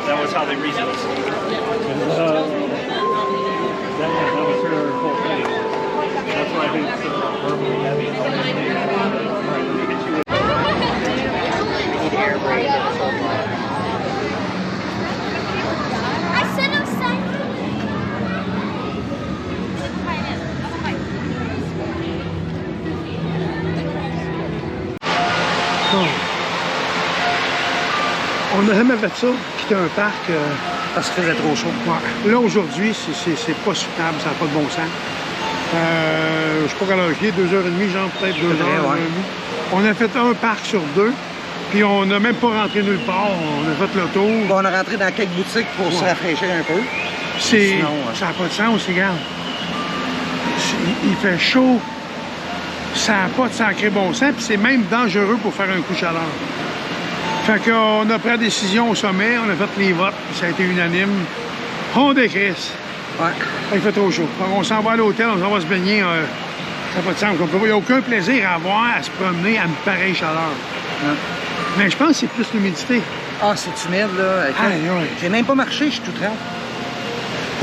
[SPEAKER 9] That was how they reasoned us. That was their whole thing. That's why I think it's verbally heavy.
[SPEAKER 3] I said I'm saying.
[SPEAKER 1] On n'a jamais fait ça, quitter un parc.
[SPEAKER 2] Parce qu'il faisait trop chaud.
[SPEAKER 1] Ouais. Là, aujourd'hui, c'est pas soutenable, ça n'a pas de bon sens. Je sais pas quelle heure il est, 2h30, genre peut-être 2h30.
[SPEAKER 2] Ouais.
[SPEAKER 1] On a fait un parc sur 2, puis on n'a même pas rentré nulle part. On a fait le tour.
[SPEAKER 2] Bon, on est rentré dans quelques boutiques pour se rafraîchir un peu.
[SPEAKER 1] Sinon, ça n'a pas de sens, regarde. Il fait chaud. Ça n'a pas de sacré bon sens, puis c'est même dangereux pour faire un coup de chaleur. Fait qu'on a pris la décision au sommet, on a fait les votes, puis ça a été unanime. On décrisse.
[SPEAKER 2] Ouais.
[SPEAKER 1] Il fait trop chaud. Fait on s'en va à l'hôtel, on s'en va se baigner. Ça n'a pas de sens. Il n'y a aucun plaisir à avoir à se promener à une pareille chaleur.
[SPEAKER 2] Ouais.
[SPEAKER 1] Mais je pense que c'est plus l'humidité.
[SPEAKER 2] Ah, c'est humide, là. Écoute,
[SPEAKER 1] Aïe, aïe.
[SPEAKER 2] j'ai même pas marché, je suis tout trempe.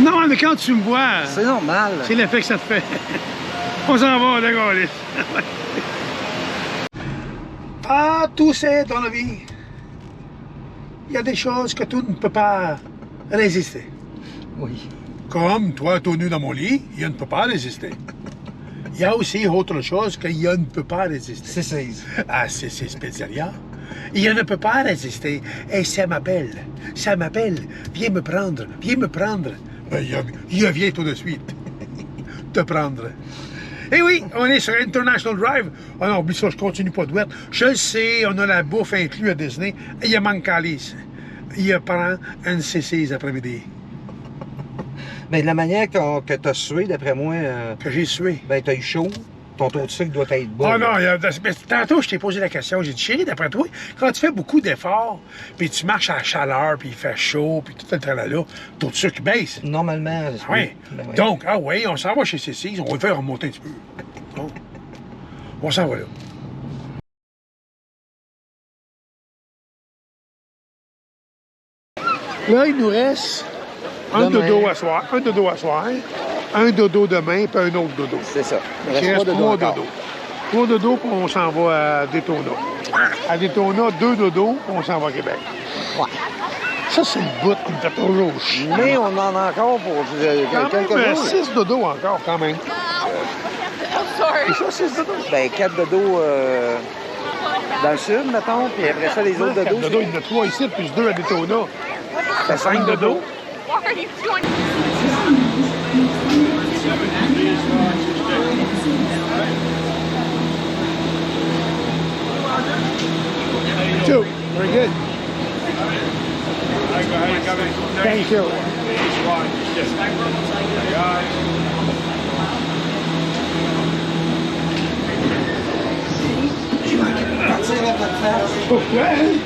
[SPEAKER 1] Non, mais quand tu me vois,
[SPEAKER 2] C'est normal.
[SPEAKER 1] c'est l'effet que ça te fait. On s'en va, d'accord. Ah, tout c'est dans la vie. Il y a des choses que tout ne peut pas résister.
[SPEAKER 2] Oui.
[SPEAKER 1] Comme toi, tout nu dans mon lit, il ne peut pas résister. Il y a aussi autre chose qu'il ne peut pas résister.
[SPEAKER 2] C'est.
[SPEAKER 1] Ah, c'est spécial. Il ne peut pas résister. Et ça m'appelle. Ça m'appelle. Viens me prendre. Viens me prendre. Il vient tout de suite. Te prendre. Eh oui, on est sur International Drive. Oh non, oublie ça, je continue pas de douette. Je le sais, on a la bouffe inclue à Disney. Il y a manque calice. Il prend un CC après-midi.
[SPEAKER 2] Mais de la manière que t'as sué, d'après moi,
[SPEAKER 1] Que j'ai sué.
[SPEAKER 2] ben t'as eu chaud. Ton taux de sucre doit être bas.
[SPEAKER 1] Ah
[SPEAKER 2] là.
[SPEAKER 1] non, mais tantôt, je t'ai posé la question. J'ai dit, chérie, d'après toi, quand tu fais beaucoup d'efforts, puis tu marches à la chaleur, puis il fait chaud, puis tout le tralala, ton taux de sucre baisse.
[SPEAKER 2] Normalement,
[SPEAKER 1] Oui.
[SPEAKER 2] Ben oui.
[SPEAKER 1] Donc, ah oui, on s'en va chez Cécile, on va le faire remonter un petit peu. Donc, on s'en va là. Là, il nous reste un
[SPEAKER 2] Demain.
[SPEAKER 1] dodo à soir, un dodo demain, puis un autre dodo.
[SPEAKER 2] C'est ça.
[SPEAKER 1] Il reste trois dodos. 3 dodos, puis on s'en va à Daytona. À Daytona, 2 dodos, puis on s'en va à Québec.
[SPEAKER 2] Ouais.
[SPEAKER 1] Ça, c'est le bout qui me fait toujours chier.
[SPEAKER 2] Mais on en a encore pour
[SPEAKER 1] Quand
[SPEAKER 2] quelques
[SPEAKER 1] même,
[SPEAKER 2] jours.
[SPEAKER 1] 6 dodos encore, quand même.
[SPEAKER 2] C'est ça, 6 dodos? Ben, 4 dodos dans le sud, mettons, puis après ça, les autres
[SPEAKER 1] 4
[SPEAKER 2] dodos.
[SPEAKER 1] dodos, il y en a 3 ici, plus 2 à Daytona. Ça fait 5 dodos. Two. Very good. Thank you. Pourquoi, hein?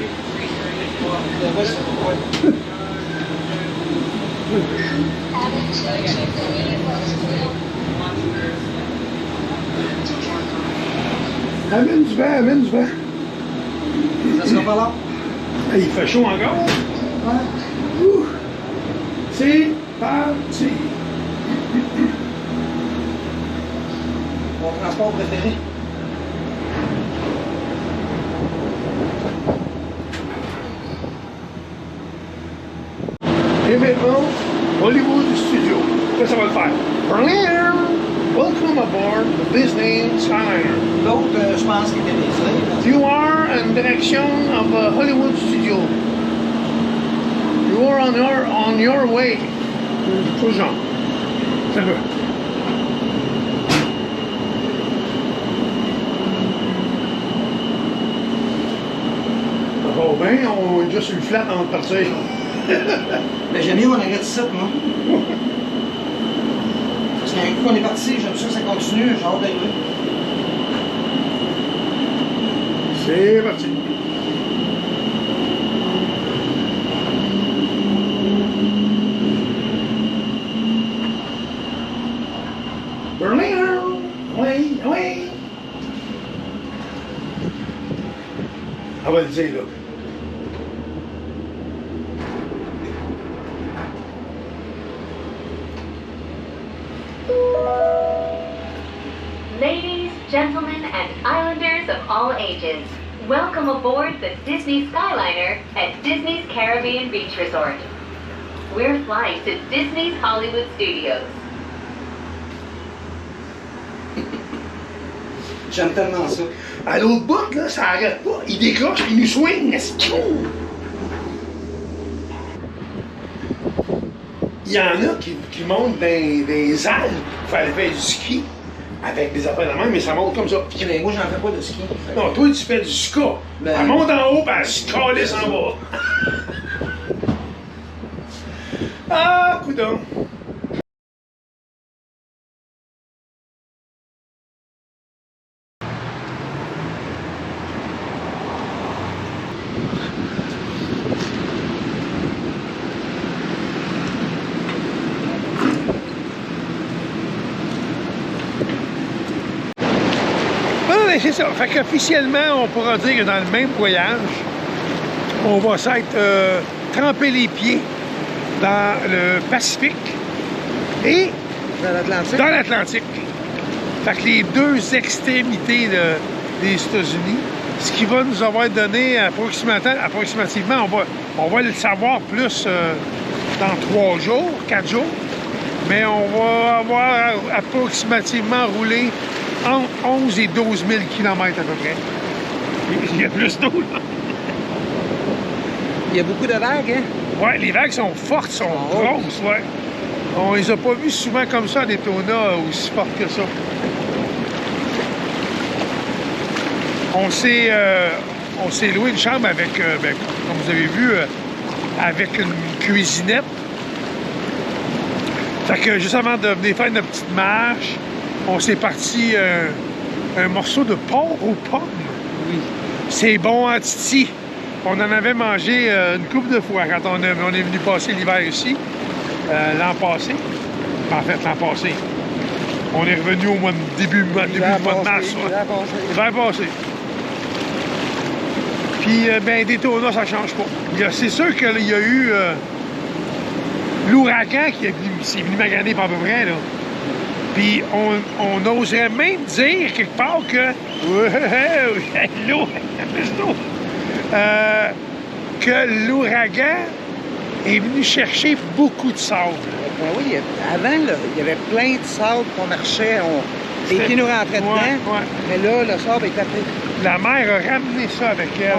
[SPEAKER 1] Amène du vent, amène du vent.
[SPEAKER 2] Ça sera pas long.
[SPEAKER 1] Ah, il fait chaud encore? Ouais. Ouh. C'est parti.
[SPEAKER 2] Mon transport préféré.
[SPEAKER 1] Et maintenant, Hollywood Studio. Qu'est-ce que ça va le faire? Welcome aboard the Disney Skyliner.
[SPEAKER 2] L'autre, je pense qu'il était baissé.
[SPEAKER 1] You are in direction of Hollywood Studio. You are on your way. Tout genre. Ça va. Oh ben, on est juste sur le flat avant de partir.
[SPEAKER 2] Ben, j'aime mieux qu'on arrête ça, moi. Parce qu'un coup qu'on est parti, j'aime ça que ça continue, j'ai hâte d'arriver.
[SPEAKER 1] C'est parti. Berliner! Oui, oui! On va le dire, là.
[SPEAKER 7] Ladies, gentlemen, and islanders of all ages, welcome aboard the Disney Skyliner at Disney's Caribbean Beach Resort. We're flying to Disney's Hollywood Studios.
[SPEAKER 2] J'aime tellement ça.
[SPEAKER 1] À l'autre bout, là, ça arrête pas. Il décroche, il nous swing. Il y en a qui montent dans des Alpes pour faire du ski avec des affaires de même, mais ça monte comme ça.
[SPEAKER 2] Mais moi, j'en fais pas de ski.
[SPEAKER 1] Non, toi, tu fais du ska.
[SPEAKER 2] Ben,
[SPEAKER 1] Elle monte en haut, puis elle se calisse en bas. Ah, coudonc. C'est ça. Fait qu'officiellement, on pourra dire que dans le même voyage, on va s'être trempé les pieds dans le Pacifique et dans l'Atlantique. Fait que les deux extrémités des États-Unis, ce qui va nous avoir donné approximativement, on va le savoir plus dans 3 jours, 4 jours, mais on va avoir approximativement roulé entre 11 et 12 000 km à peu près. Il y a plus d'eau, là.
[SPEAKER 2] Il y a beaucoup de vagues, hein?
[SPEAKER 1] Ouais, les vagues sont fortes, sont grosses, ouais. On les a pas vues souvent comme ça à Daytona, aussi fortes que ça. On s'est loué une chambre avec, comme vous avez vu, avec une cuisinette. Fait que juste avant de venir faire notre petite marche, on s'est parti un morceau de porc aux pommes.
[SPEAKER 2] Oui.
[SPEAKER 1] C'est bon en titi. On en avait mangé une couple de fois quand on est venu passer l'hiver ici, l'an passé. En fait, l'an passé. On est revenu au début du mois de mars. L'hiver passé. Puis, ben, Daytona, ça change pas. C'est sûr qu'il y a eu l'ouragan qui s'est venu maganer par à peu près, là. Puis on oserait même dire quelque part que que l'ouragan est venu chercher beaucoup de sable.
[SPEAKER 2] Ben oui, avant, là, il y avait plein de sable qu'on marchait, les pieds nous rentraient dedans, mais là, le sable est tapé.
[SPEAKER 1] La mer a ramené ça avec elle.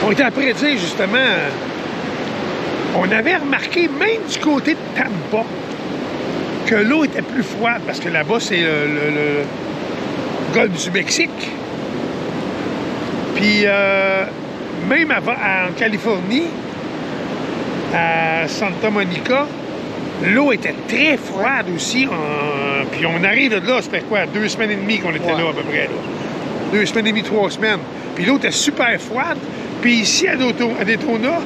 [SPEAKER 1] On était après dire, justement, on avait remarqué, même du côté de Tampa, que l'eau était plus froide, parce que là-bas, c'est le golfe du Mexique. Puis, même en Californie, à Santa Monica, l'eau était très froide aussi. Puis on arrive de là, c'était quoi, 2 semaines et demie qu'on était là à peu près. Là. 2 semaines et demie, 3 semaines. Puis l'eau était super froide. Puis ici, à Daytona,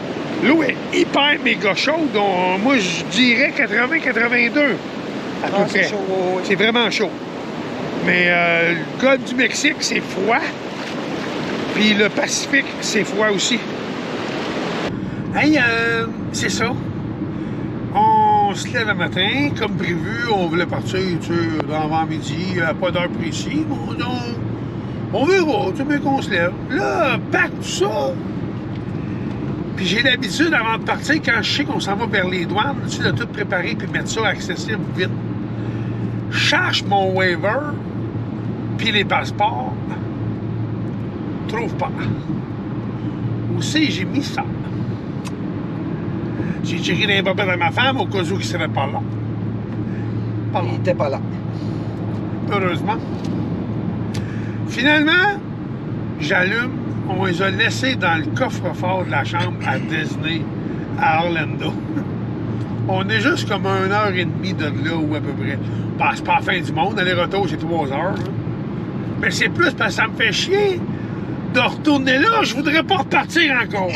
[SPEAKER 1] l'eau est hyper méga chaude. Donc, moi, je dirais 80-82 à peu près.
[SPEAKER 2] C'est chaud, oui.
[SPEAKER 1] C'est vraiment chaud. Mais le golfe du Mexique, c'est froid. Puis le Pacifique, c'est froid aussi. Hey, c'est ça. On se lève le matin, comme prévu. On voulait partir, tu sais, avant-midi, pas d'heure précise. On verra, tu sais, bien qu'on se lève. Là, pack tout ça. Puis j'ai l'habitude, avant de partir, quand je sais qu'on s'en va vers les douanes, tu sais, de tout préparer puis mettre ça accessible vite. Je cherche mon waiver, puis les passeports. trouve pas. Où c'est j'ai mis ça? J'ai checké dans les bobettes de ma femme au cas où il ne serait pas là. Pas là.
[SPEAKER 2] Il était pas là.
[SPEAKER 1] Heureusement. Finalement, j'allume. On les a laissés dans le coffre-fort de la chambre à Disney, à Orlando. On est juste comme 1h30 de là, ou à peu près. Bah, c'est pas la fin du monde. Aller-retour, c'est 3 heures. Là. Mais c'est plus parce que ça me fait chier de retourner là. Je voudrais pas repartir encore.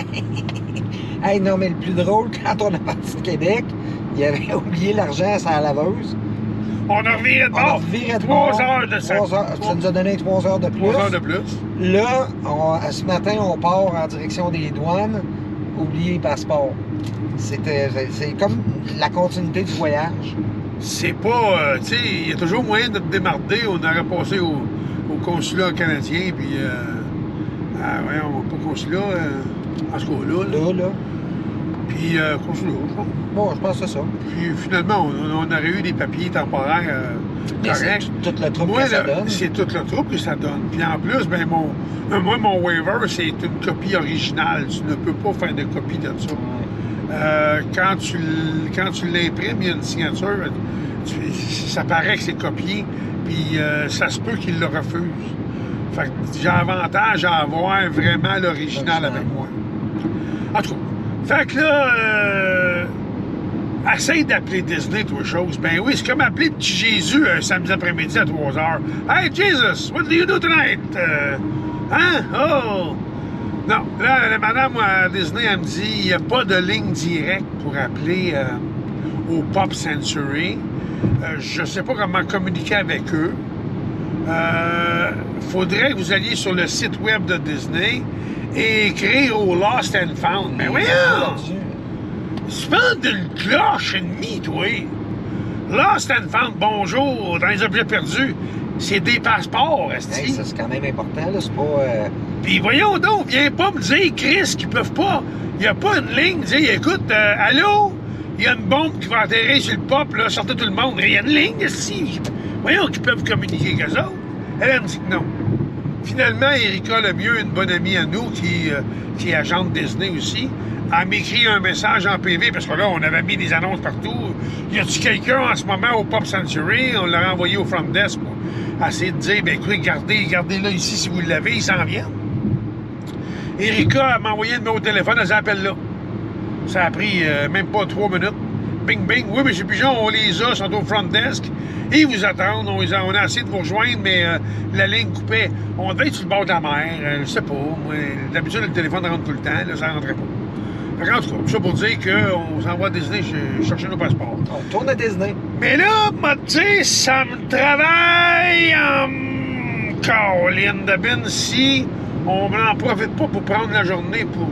[SPEAKER 2] Hey, non, mais le plus drôle, quand on est parti de Québec, il avait oublié l'argent à sa laveuse.
[SPEAKER 1] On a reviré de bord. 3 heures de ça.
[SPEAKER 2] 3 heures. Ça nous a donné 3 heures de plus.
[SPEAKER 1] 3 heures de plus.
[SPEAKER 2] Là, ce matin, on part en direction des douanes. Oublié le passeport. C'est comme la continuité du voyage.
[SPEAKER 1] C'est pas... tu sais, il y a toujours moyen de te démarder. On aurait passé au consulat canadien, puis... voyons, pas consulat, en ce cas-là.
[SPEAKER 2] Là.
[SPEAKER 1] Puis consulat, je pense.
[SPEAKER 2] Bon, je pense que c'est ça.
[SPEAKER 1] Puis finalement, on aurait eu des papiers temporaires corrects.
[SPEAKER 2] C'est tout le trouble que ça donne.
[SPEAKER 1] C'est tout le trouble que ça donne. Puis en plus, ben moi, mon waiver, c'est une copie originale. Tu ne peux pas faire de copie de ça. Quand tu l'imprimes, il y a une signature, ça paraît que c'est copié, puis ça se peut qu'il le refuse. Fait que j'ai avantage à avoir vraiment l'original avec moi. En tout cas, fait que là, essaye d'appeler Disney, toi, chose. Ben oui, c'est comme appeler Petit Jésus un samedi après-midi à 3 heures. Hey, Jesus, what do you do tonight? Hein? Oh! Non, là, la madame à Disney, elle me dit, il n'y a pas de ligne directe pour appeler au Pop Century. Je ne sais pas comment communiquer avec eux. Faudrait que vous alliez sur le site web de Disney et écrire au Lost and Found. Mais voyons! Tu parles d'une cloche ennemie, toi. Lost and Found, bonjour, dans les objets perdus. C'est des passeports, esti.
[SPEAKER 2] Hey, ça, c'est quand même important, là. C'est pas...
[SPEAKER 1] Puis voyons donc, viens pas me dire, Chris, qu'ils peuvent pas. Il n'y a pas une ligne, dire, écoute, allô, il y a une bombe qui va atterrir sur le pop, là, sortez tout le monde. Il y a une ligne, esti. Voyons qu'ils peuvent communiquer avec eux autres. Elle me dit que non. Finalement, Erika Lemieux, une bonne amie à nous, qui est agente Disney aussi, elle m'écrit un message en PV, parce que là, on avait mis des annonces partout. Y a-tu quelqu'un en ce moment au Pop Century? On l'a envoyé au front desk pour essayer de dire, ben écoutez, gardez-le ici si vous l'avez, ils s'en viennent. Erika m'a envoyé le numéro de téléphone, elle s'appelle là. Ça a pris même pas 3 minutes. Bing, bing. Oui, M. Pigeon, on les a, ils sont au front desk. Ils vous attendent. On a essayé de vous rejoindre, mais la ligne coupait. On devait être sur le bord de la mer. Je sais pas. Moi, d'habitude, le téléphone rentre tout le temps. Là, ça rentrait pas. Fait en tout cas, tout ça pour dire qu'on s'envoie à Disney chercher nos passeports.
[SPEAKER 2] On tourne à Disney.
[SPEAKER 1] Mais là, m'a dit, ça me travaille en Caroline de Ben si on n'en profite pas pour prendre la journée pour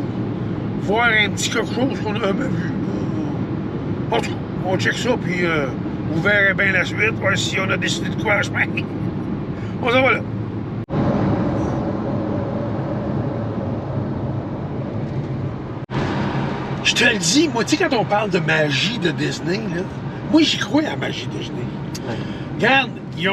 [SPEAKER 1] voir un petit quelque chose qu'on a jamais vu. En tout cas, on check ça, puis vous verrez bien la suite, voir si on a décidé de quoi à chemin. On s'en va là. Je te le dis, moi, tu sais, quand on parle de magie de Disney, là, moi, j'y crois à la magie de Disney. Ouais. Regarde, ils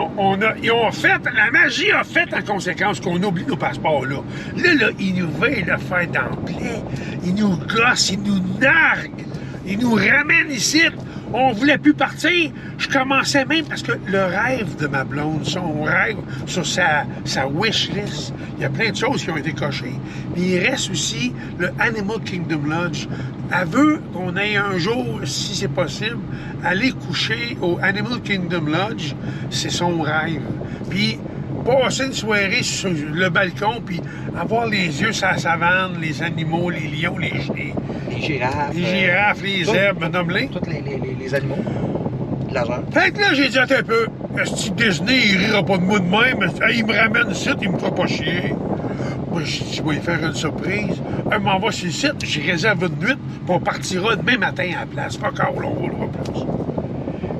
[SPEAKER 1] ont fait, la magie a fait en conséquence qu'on oublie nos passeports, là. Là, ils nous veulent le faire d'emblée. Ils nous gossent, ils nous narguent. Ils nous ramènent ici. On voulait plus partir. Je commençais même parce que le rêve de ma blonde, son rêve sur sa wish list, il y a plein de choses qui ont été cochées. Mais il reste aussi le Animal Kingdom Lodge. Elle veut qu'on aille un jour, si c'est possible, aller coucher au Animal Kingdom Lodge. C'est son rêve. Puis passer une soirée sur le balcon, puis avoir les yeux sur la savane, les animaux, les lions, les
[SPEAKER 2] girafes.
[SPEAKER 1] Les girafes, les zèbres, nomme-les.
[SPEAKER 2] Tous les animaux. De la jungle.
[SPEAKER 1] Fait que là, j'ai dit, attends un peu. Est-ce que Disney, il rira pas de moi de même? Il me ramène ici, il me fera pas chier. Moi, je dis, je vais lui faire une surprise. Elle m'en va sur le site, j'ai réservé une nuit, puis on partira demain matin à la place. Pas encore, on roulera plus.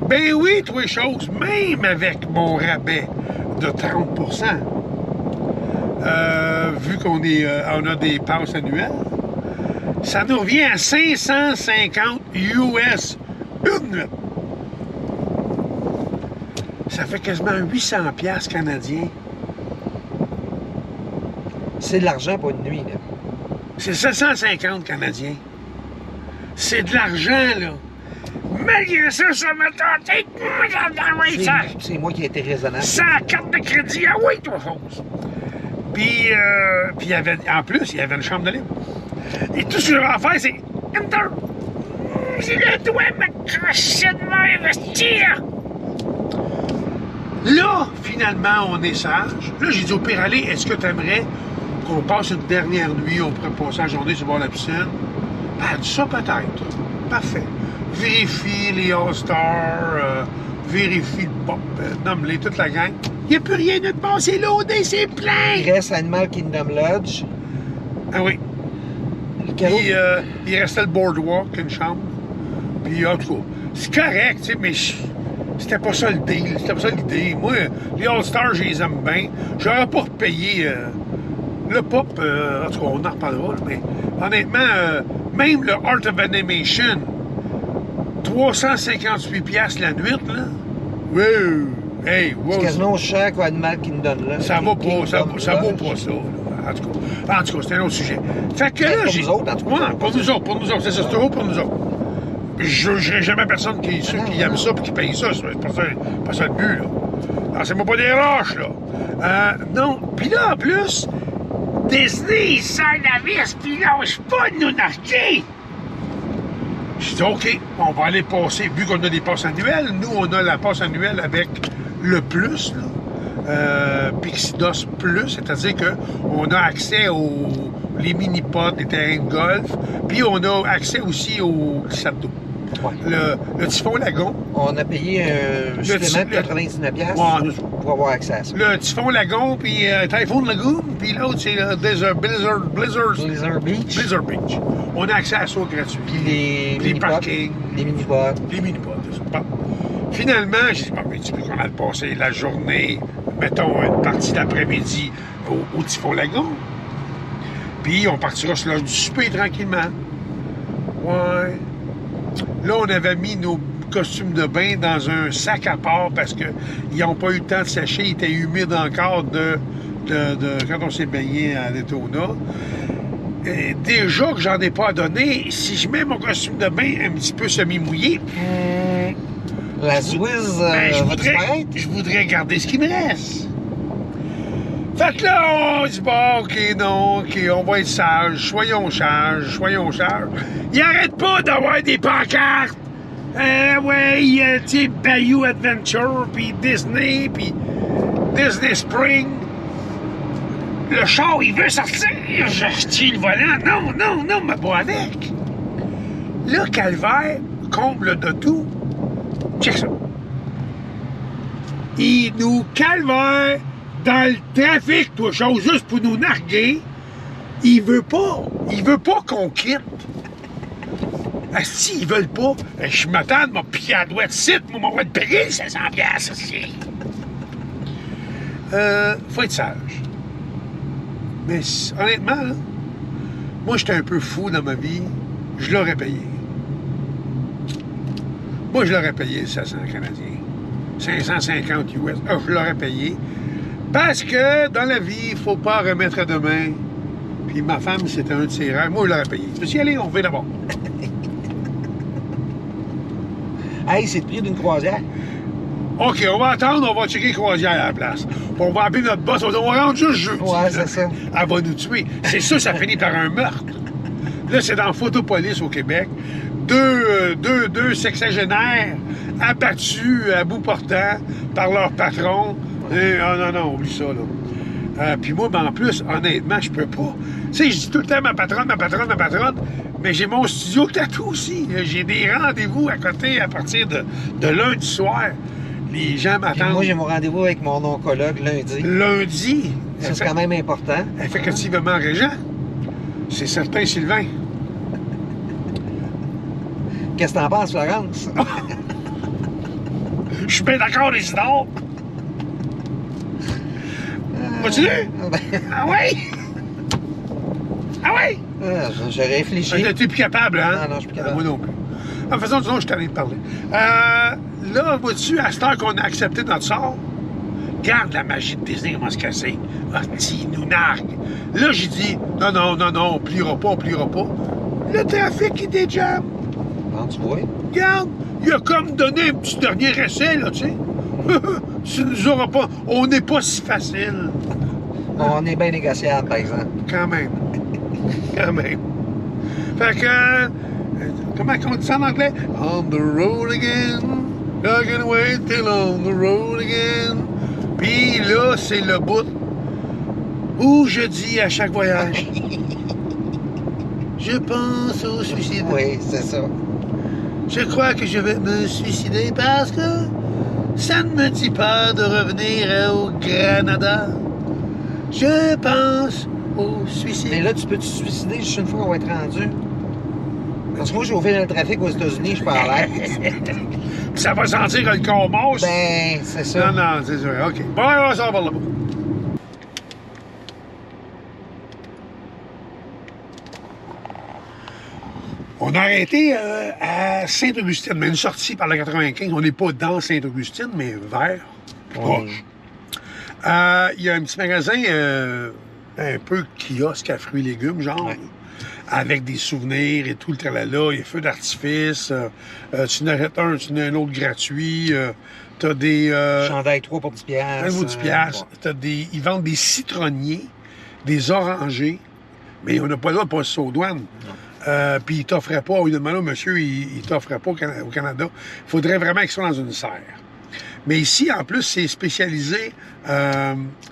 [SPEAKER 1] Ben oui, trois choses, même avec mon rabais de 30%, vu qu'on a des passes annuelles, ça nous revient à 550 US une nuit. Ça fait quasiment 800$ canadiens.
[SPEAKER 2] C'est de l'argent pour une nuit, là.
[SPEAKER 1] C'est 750 Canadiens. C'est de l'argent, là. Malgré ça, ça m'a tenté.
[SPEAKER 2] C'est moi qui ai été raisonnable.
[SPEAKER 1] Sans carte de crédit, ah oui, toi, chose. Puis il y avait, en plus, il y avait une chambre de libre. Et tout ce que je vais faire, c'est Enter. J'ai le doigt me cracher de m'investir. Là, finalement, on est sage. Là, j'ai dit au pire, allez, est-ce que tu aimerais qu'on passe une dernière nuit, on pourrait passer la journée sur le bord de la piscine? Elle a dit ça peut-être. Parfait. Vérifie les All-Stars, vérifie le pop, nomme-les, toute la gang. Il n'y a plus rien de bon, c'est loadé, c'est plein!
[SPEAKER 2] Il reste Animal Kingdom Lodge.
[SPEAKER 1] Ah oui.
[SPEAKER 2] Lequel
[SPEAKER 1] Puis il restait le Boardwalk, une chambre. Puis en tout cas, c'est correct, tu sais, mais c'était pas ça le deal, c'était pas ça l'idée. Moi, les All-Stars, je les aime bien. J'aurais pas repayé le pop, en tout cas, on en reparlera, là, mais honnêtement, même le Art of Animation, 358 piastres la nuit, là. Wow! Hey, wow!
[SPEAKER 2] C'est quasiment aussi cher qu'Animal Kingdom Lodge.
[SPEAKER 1] Ça vaut pas ça, ça vaut pas ça, là. En tout cas, c'est un autre sujet. Fait que là,
[SPEAKER 2] pour
[SPEAKER 1] j'ai...
[SPEAKER 2] nous autres, en tout cas.
[SPEAKER 1] Ouais, pour nous autres, c'est ça, c'est trop pour nous autres. Je jugerai jamais personne qui aime ça et qui paye ça, c'est pas ça le but, là. Lancez-moi pas des roches, là. Non, pis là, en plus, Disney, il sert la vis pis lâche pas de nous narquer. Je dis, OK, on va aller passer, vu qu'on a des passes annuelles, nous, on a la passe annuelle avec le plus, là. Pixidos Plus, c'est-à-dire qu'on a accès aux les mini-pots, les terrains de golf, puis on a accès aussi au glissade d'eau.
[SPEAKER 2] Ouais.
[SPEAKER 1] Le Typhon Lagon.
[SPEAKER 2] On a payé un supplément de 99$
[SPEAKER 1] Ouais,
[SPEAKER 2] pour avoir accès à ça.
[SPEAKER 1] le Typhon Lagon, puis Typhoon Lagoon, puis l'autre, c'est le Blizzard
[SPEAKER 2] Beach.
[SPEAKER 1] Blizzard Beach. On a accès à ça gratuit.
[SPEAKER 2] Puis les
[SPEAKER 1] parkings.
[SPEAKER 2] Les mini-pots.
[SPEAKER 1] Les mini-pods, c'est ça. Bon. Finalement, j'ai dit, bon, mais tu peux qu'on aille passer la journée, mettons une partie d'après-midi au Typhon Lagon. Puis on partira sur l'heure du souper tranquillement. Ouais. Là, on avait mis nos costumes de bain dans un sac à part parce qu'ils n'ont pas eu le temps de sécher. Ils étaient humides encore de quand on s'est baigné à Daytona. Et déjà que j'en ai pas à donner, si je mets mon costume de bain un petit peu semi-mouillé,
[SPEAKER 2] La Suisse
[SPEAKER 1] ben,
[SPEAKER 2] va disparaître.
[SPEAKER 1] je voudrais garder ce qui me reste. Fait que là, on dit, bon, OK, non, OK, on va être sage, soyons sages. Ils arrêtent pas d'avoir des pancartes. Ouais, tu sais, Bayou Adventure, puis Disney Spring. Le char, il veut sortir. Je tire le volant. Non, mais pas avec. Là, Calvaire, comble de tout. Check ça. Il nous calvaire dans le trafic, toi, chose, juste pour nous narguer. Il veut pas qu'on quitte. Si ils veulent pas, je m'attends de mon pied à droite site, moi, on va te payer 500 piastres aussi. Faut être sage. Mais honnêtement, là, moi, j'étais un peu fou dans ma vie. Je l'aurais payé. Moi, je l'aurais payé, 500 Canadiens. 550 US. Je l'aurais payé. Parce que dans la vie, il ne faut pas remettre à demain. Puis ma femme, c'était un de ses rêves. Moi, je l'aurais payé. Je me suis dit, allez, on va d'abord.
[SPEAKER 2] Hey, c'est le prix d'une croisière.
[SPEAKER 1] OK, on va attendre, on va checker croisière à la place. Puis on va appeler notre boss, on va rendre juste jeudi.
[SPEAKER 2] Ouais, c'est ça.
[SPEAKER 1] Elle va nous tuer. C'est ça, ça finit par un meurtre. Là, c'est dans Photopolis au Québec. Deux sexagénaires abattus à bout portant par leur patron. Non, oublie ça, là. Puis moi, ben, en plus, honnêtement, je peux pas. Tu sais, je dis tout le temps ma patronne, mais j'ai mon studio tatou aussi. J'ai des rendez-vous à côté à partir de lundi soir. Les gens
[SPEAKER 2] Puis
[SPEAKER 1] m'attendent.
[SPEAKER 2] moi, j'ai mon rendez-vous avec mon oncologue lundi.
[SPEAKER 1] Lundi.
[SPEAKER 2] Ça, c'est quand même important.
[SPEAKER 1] Effectivement, Régent. C'est certain, Sylvain.
[SPEAKER 2] Qu'est-ce que t'en penses, Florence?
[SPEAKER 1] Je suis bien d'accord, Isidore. Vas-tu dire? Ah oui? Ah oui?
[SPEAKER 2] Je réfléchis.
[SPEAKER 1] T'es plus capable, hein?
[SPEAKER 2] Non, je suis plus capable.
[SPEAKER 1] Moi non plus. De toute façon, disons, je t'en ai parlé. Là, vois-tu, à cette heure qu'on a accepté notre sort, Regarde la magie de Disney, comment se casser. Ah, petit nounargue. Là, j'ai dit, non, on pliera pas. Le trafic, il déjame.
[SPEAKER 2] Non, tu vois?
[SPEAKER 1] Regarde, il a comme donné un petit dernier essai, là, tu sais. Tu nous auras pas... On n'est pas si facile.
[SPEAKER 2] On est bien négociable, par exemple.
[SPEAKER 1] Quand même. Fait que... comment on dit ça en anglais? On the road again. Not gonna wait till on the road again. Puis là, c'est le bout où je dis à chaque voyage, je pense au suicide.
[SPEAKER 2] Oui, c'est ça.
[SPEAKER 1] Je crois que je vais me suicider parce que ça ne me dit pas de revenir au Canada. Je pense au suicide.
[SPEAKER 2] Mais là, tu peux te suicider juste une fois qu'on va être rendu. Parce que moi, j'ai ouvert dans le trafic aux États-Unis, je parle à l'aise.
[SPEAKER 1] Puis ça va sentir que le corps mort.
[SPEAKER 2] Ben, c'est ça.
[SPEAKER 1] Non, c'est sûr. OK. Bon, on va s'en parler là-bas. On a arrêté à Saint-Augustine, mais une sortie par la 95. On n'est pas dans Saint-Augustine, mais vers, proche. Il y a un petit magasin, un peu kiosque à fruits et légumes, genre,
[SPEAKER 2] ouais.
[SPEAKER 1] Avec des souvenirs et tout le tralala. Il y a feux d'artifice. Tu n'achètes un, tu n'as un autre gratuit. T'as des...
[SPEAKER 2] chandail 3 pour 10 piastres.
[SPEAKER 1] 1 pour 10 piastres. T'as des... Ils vendent des citronniers, des orangers, mais on n'a pas le droit de passer ça aux douanes. Puis il t'offrait pas, il demandait au monsieur, il t'offrait pas au Canada. Il faudrait vraiment qu'ils soient dans une serre. Mais ici, en plus, c'est spécialisé...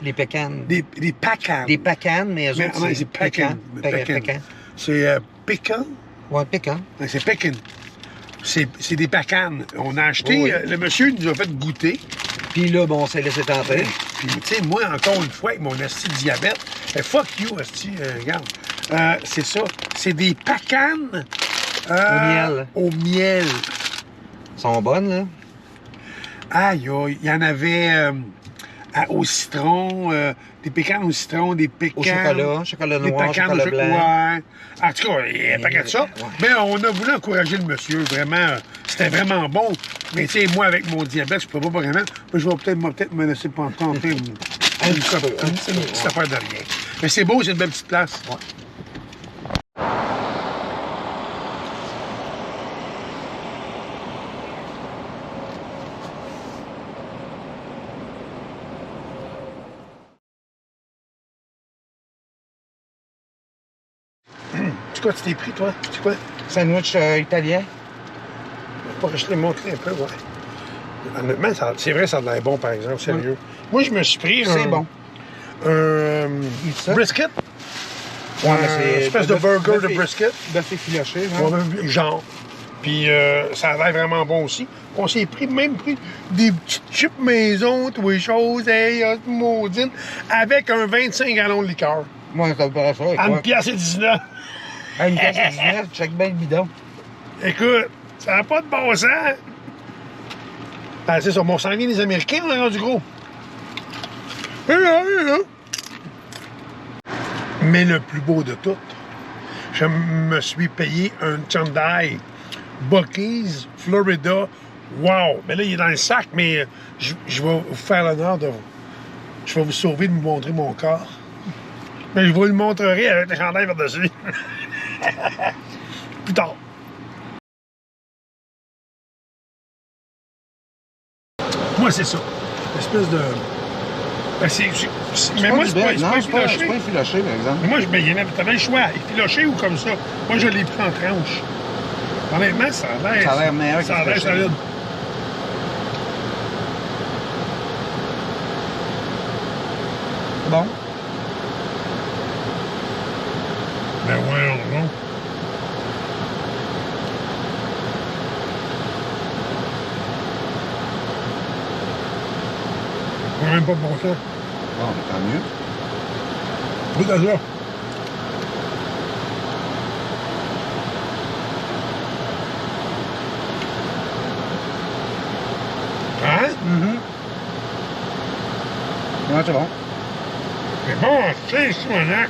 [SPEAKER 2] les pécanes.
[SPEAKER 1] Des pacanes.
[SPEAKER 2] Des pacanes, mais eux autres,
[SPEAKER 1] c'est pécan. C'est pécan?
[SPEAKER 2] Ouais, pécan.
[SPEAKER 1] C'est pékin. C'est des pacanes. On a acheté... le monsieur nous a fait goûter.
[SPEAKER 2] Puis là, bon, on s'est laissé tenter.
[SPEAKER 1] Puis, tu sais, moi, encore une fois, avec mon asti de diabète, fuck you, asti, regarde. C'est ça. C'est des pacanes...
[SPEAKER 2] au miel.
[SPEAKER 1] Au miel.
[SPEAKER 2] Elles sont bonnes, là.
[SPEAKER 1] Aïe, aïe. Il y en avait au citron, des pécanes au citron, des pécanes...
[SPEAKER 2] Au chocolat noir, chocolat blanc.
[SPEAKER 1] Ouais. En tout cas, il y a un paquet de ça. Ouais. Mais on a voulu encourager le monsieur, vraiment. C'était vraiment bon. Mais tu sais, moi, avec mon diabète, je peux pas vraiment. Je vais peut-être me laisser tenter une petite affaire de rien. Mais c'est beau, c'est une belle petite place.
[SPEAKER 2] Ouais.
[SPEAKER 1] C'est quoi, tu t'es pris, toi? C'est quoi?
[SPEAKER 2] Sandwich italien.
[SPEAKER 1] Je te l'ai montré un peu, ouais. Honnêtement, c'est vrai, ça a l'air bon, par exemple, sérieux. Ouais. Moi, je me suis pris
[SPEAKER 2] c'est bon.
[SPEAKER 1] Brisket.
[SPEAKER 2] Ouais, mais c'est...
[SPEAKER 1] Une espèce de burger de brisket.
[SPEAKER 2] Bœuf effiloché,
[SPEAKER 1] genre. Puis ça a l'air vraiment bon aussi. On s'est même pris des petites chips maison, toutes les choses, hey, maudine, avec un 25 gallons de liqueur.
[SPEAKER 2] Moi, ça me paraît ça.
[SPEAKER 1] À 1,19 $.
[SPEAKER 2] À 1,19 $, check bien le bidon.
[SPEAKER 1] Écoute, ça n'a pas de bon sens. Ah, c'est ça, mon sang vient des Américains, on est rendu gros. Mais le plus beau de tout, je me suis payé un chandail Buc-ee's Florida. Wow! Mais là, il est dans le sac, mais je vais vous faire l'honneur de... Je vais vous sauver de vous montrer mon corps. Mais je vous le montrerai avec le chandail par-dessus. Plus tard. Moi, c'est ça. Une espèce de... Ben, mais moi, c'est pas effiloché.
[SPEAKER 2] C'est pas effiloché, par exemple.
[SPEAKER 1] Mais moi, t'avais le choix, effiloché ou comme ça. Moi, je l'ai pris en tranche. Honnêtement, ça a l'air
[SPEAKER 2] meilleur.
[SPEAKER 1] Ça a l'air solide.
[SPEAKER 2] C'est bon?
[SPEAKER 1] Ben ouais, non. On n'a même pas de bon temps.
[SPEAKER 2] Bon, tant mieux.
[SPEAKER 1] Plus de ça. Hein?
[SPEAKER 2] Ouais, c'est bon.
[SPEAKER 1] C'est bon, c'est Simonac.